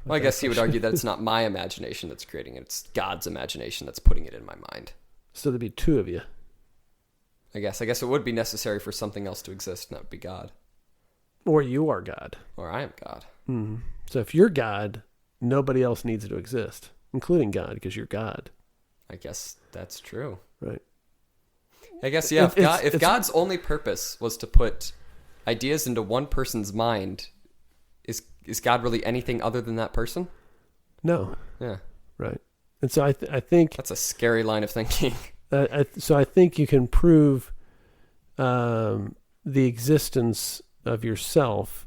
Well, I guess you would argue that it's not my imagination that's creating it. It's God's imagination that's putting it in my mind. So there'd be two of you. I guess it would be necessary for something else to exist, and that would be God. Or you are God. Or I am God. So if you're God, nobody else needs to exist, including God, because you're God. I guess that's true. Right. I guess, yeah, if God's only purpose was to put ideas into one person's mind, is God really anything other than that person? No. Yeah. Right. And so I think... That's a scary line of thinking. So I think you can prove the existence of yourself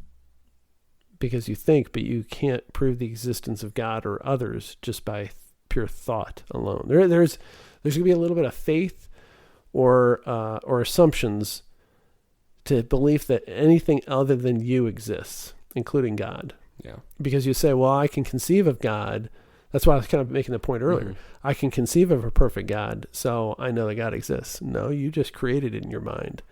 because you think, but you can't prove the existence of God or others just by pure thought alone. There's going to be a little bit of faith or assumptions to belief that anything other than you exists, including God. Yeah. Because you say, well, I can conceive of God. That's why I was kind of making the point earlier. I can conceive of a perfect God, so I know that God exists. No, you just created it in your mind.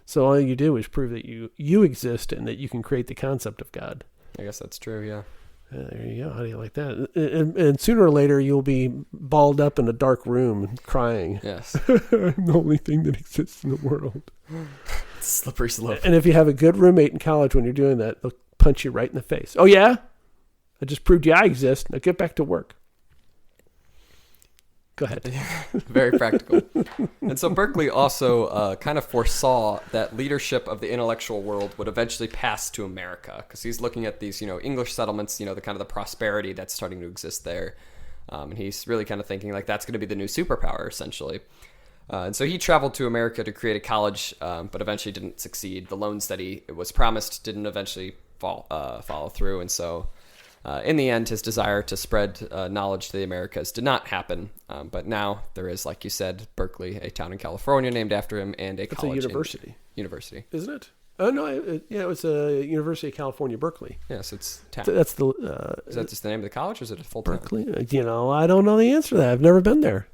So all you do is prove that you exist and that you can create the concept of God. I guess that's true, yeah. There you go. How do you like that? And sooner or later, you'll be balled up in a dark room crying. Yes. I'm the only thing that exists in the world. Slippery slope. And if you have a good roommate in college when you're doing that, they'll punch you right in the face. Oh, yeah? I just proved you I exist. Now get back to work. Go ahead. Very practical. And so Berkeley also kind of foresaw that leadership of the intellectual world would eventually pass to America, because he's looking at these, English settlements, the kind of the prosperity that's starting to exist there. And he's really kind of thinking like that's going to be the new superpower, essentially. And so he traveled to America to create a college, but eventually didn't succeed. The loans that he was promised didn't eventually follow through. And so in the end, his desire to spread knowledge to the Americas did not happen. But now there is, like you said, Berkeley, a town in California named after him, and it's college. It's a university. University. Isn't it? Oh, no. It was a University of California, Berkeley. Yes, it's town. That's the... is that just the name of the college, or is it a full Berkeley? town? I don't know the answer to that. I've never been there.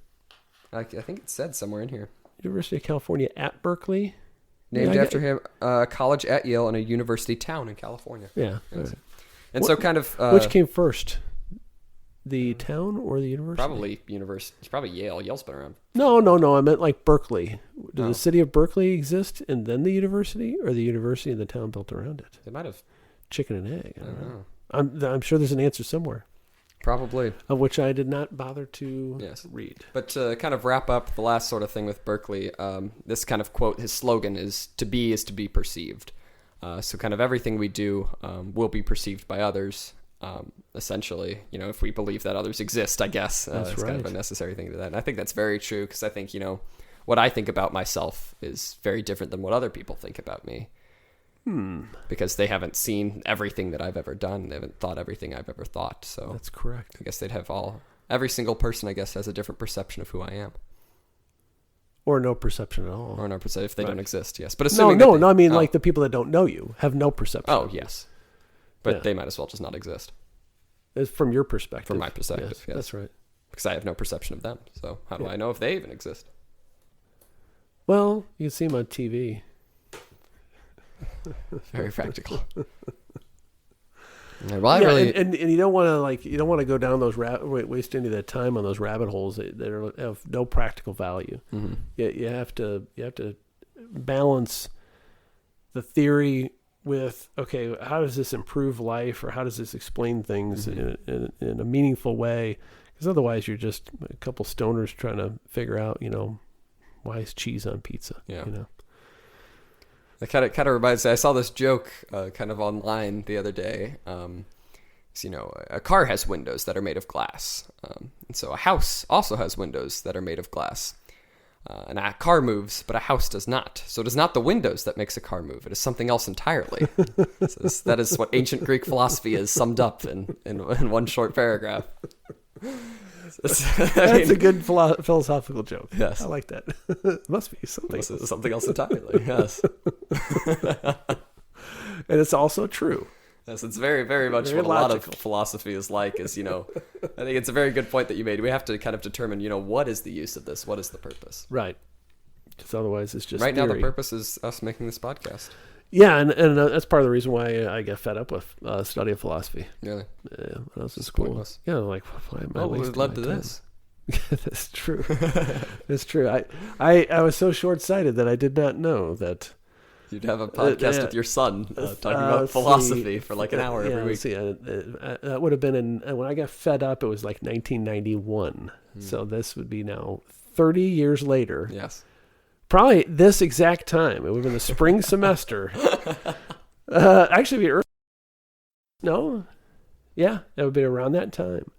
I think it said somewhere in here. University of California at Berkeley? Named after him, a college at Yale and a university town in California. Yeah. Yes. And so kind of... which came first? The town or the university? Probably university. It's probably Yale. Yale's been around. No. I meant like Berkeley. Did the city of Berkeley exist and then the university, or the university and the town built around it? They might have. Chicken and egg. I don't know. I'm sure there's an answer somewhere. Probably. Of which I did not bother to read. But to kind of wrap up the last sort of thing with Berkeley, this kind of quote, his slogan is to be perceived. So kind of everything we do will be perceived by others, essentially, if we believe that others exist, I guess. It's kind of a necessary thing to that. And I think that's very true, because I think, what I think about myself is very different than what other people think about me. Because they haven't seen everything that I've ever done. They haven't thought everything I've ever thought. So that's correct. I guess they'd have every single person, I guess, has a different perception of who I am. Or no perception at all. Or no perception if they don't exist, yes. But assuming like the people that don't know you have no perception. Oh, yes. But they might as well just not exist. It's from your perspective. From my perspective, yes. That's right. Because I have no perception of them. So how do I know if they even exist? Well, you can see them on TV. Very practical. Well, and you don't want to go down those waste any of that time on those rabbit holes that have no practical value. Mm-hmm. You have to balance the theory with, okay, how does this improve life, or how does this explain things in a meaningful way? Because otherwise, you're just a couple stoners trying to figure out, why is cheese on pizza? Yeah. That kind of reminds me. I saw this joke kind of online the other day. A car has windows that are made of glass, and so a house also has windows that are made of glass. And a car moves, but a house does not. So it is not the windows that makes a car move. It is something else entirely. So that is what ancient Greek philosophy is summed up in one short paragraph. That's a good philosophical joke. Yes. I like that. It must be something. This is something else entirely, yes. And it's also true. Yes, it's very, very much Very what a lot logical. of philosophy is like, is, I think it's a very good point that you made. We have to kind of determine, what is the use of this? What is the purpose? Right. Because otherwise it's just Right now, the theory. purpose is us making this podcast. Yeah, and that's part of the reason why I get fed up with study of philosophy. Really? When I was in It's school. pointless. Yeah, like, why am I Oh, we've wasting led my to time? this. That's true. That's true. I was so short-sighted that I did not know that... You'd have a podcast with your son talking about philosophy for like an hour every week. That would have been when I got fed up, it was like 1991. So this would be now 30 years later. Yes. Probably this exact time. It would have been the spring semester. Actually, it'd be early. No? Yeah, it would be around that time.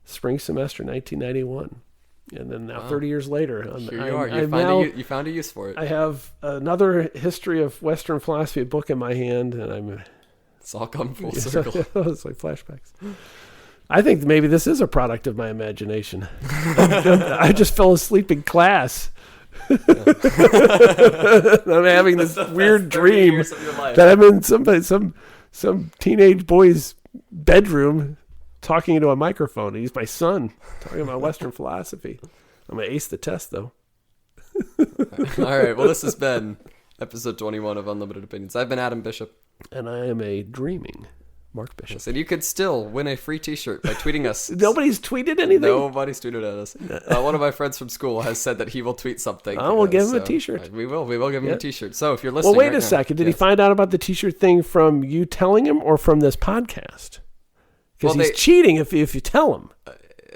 Spring semester, 1991. And then now, 30 years later, here you are. You found a use for it. I have another history of Western philosophy book in my hand, and It's all come full circle. it's like flashbacks. I think maybe this is a product of my imagination. I just fell asleep in class. I'm having this weird dream that I'm in some teenage boy's bedroom talking into a microphone. He's my son talking about Western philosophy. I'm going to ace the test, though. All right. Well, this has been episode 21 of Unlimited Opinions. I've been Adam Bishop. And I am a dreaming Mark Bishop. And you could still win a free t-shirt by tweeting us. Nobody's tweeted anything? Nobody's tweeted at us. One of my friends from school has said that he will tweet something. I will give him a t-shirt. We will give him a t-shirt. So if you're listening Well, wait a second. Did he find out about the t-shirt thing from you telling him or from this podcast? Because he's cheating if you tell him.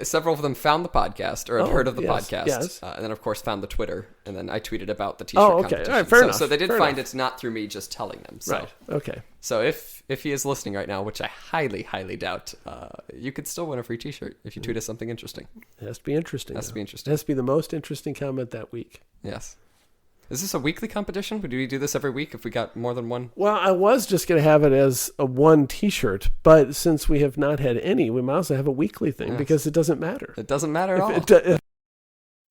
Several of them found the podcast or had heard of the podcast. Yes. And then, of course, found the Twitter. And then I tweeted about the t-shirt competition. All right, fair enough. So they did fair find enough. it's not through me just telling them. So. Right. Okay. So if he is listening right now, which I highly, highly doubt, you could still win a free t-shirt if you tweet us something interesting. It has to be interesting. It has to be interesting. It has to be the most interesting comment that week. Yes. Is this a weekly competition? Do we do this every week if we got more than one? Well, I was just going to have it as a one t-shirt, but since we have not had any, we might as well have a weekly thing because it doesn't matter. It doesn't matter at all. If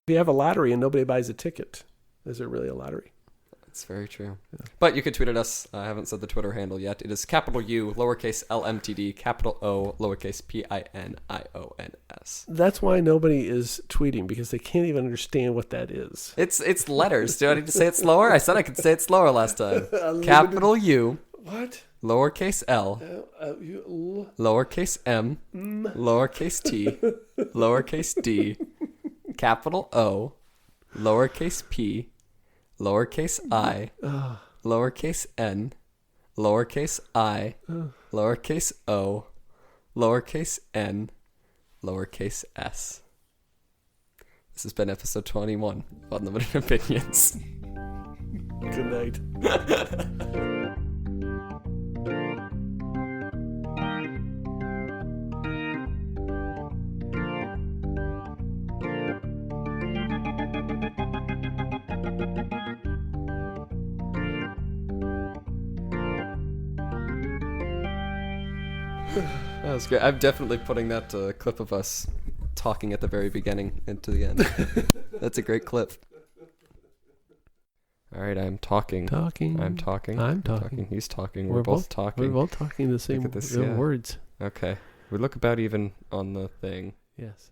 you have a lottery and nobody buys a ticket, is it really a lottery? That's very true. Yeah. But you could tweet at us. I haven't said the Twitter handle yet. It is capital U, lowercase LMTD, capital O, lowercase PINIONS. That's why nobody is tweeting, because they can't even understand what that is. It's letters. Do I need to say it slower? I said I could say it slower last time. Capital U. What? Lowercase L. Lowercase M. Lowercase T. Lowercase D. Capital O. Lowercase P. Lowercase I, lowercase n, lowercase I, lowercase o, lowercase n, lowercase s. This has been episode 21 of Unlimited Opinions. Good night. That was great. I'm definitely putting that clip of us talking at the very beginning into the end. That's a great clip. All right, I'm talking. I'm talking. He's talking. We're both talking. We're both talking the same Look at this, words. Okay. We look about even on the thing. Yes.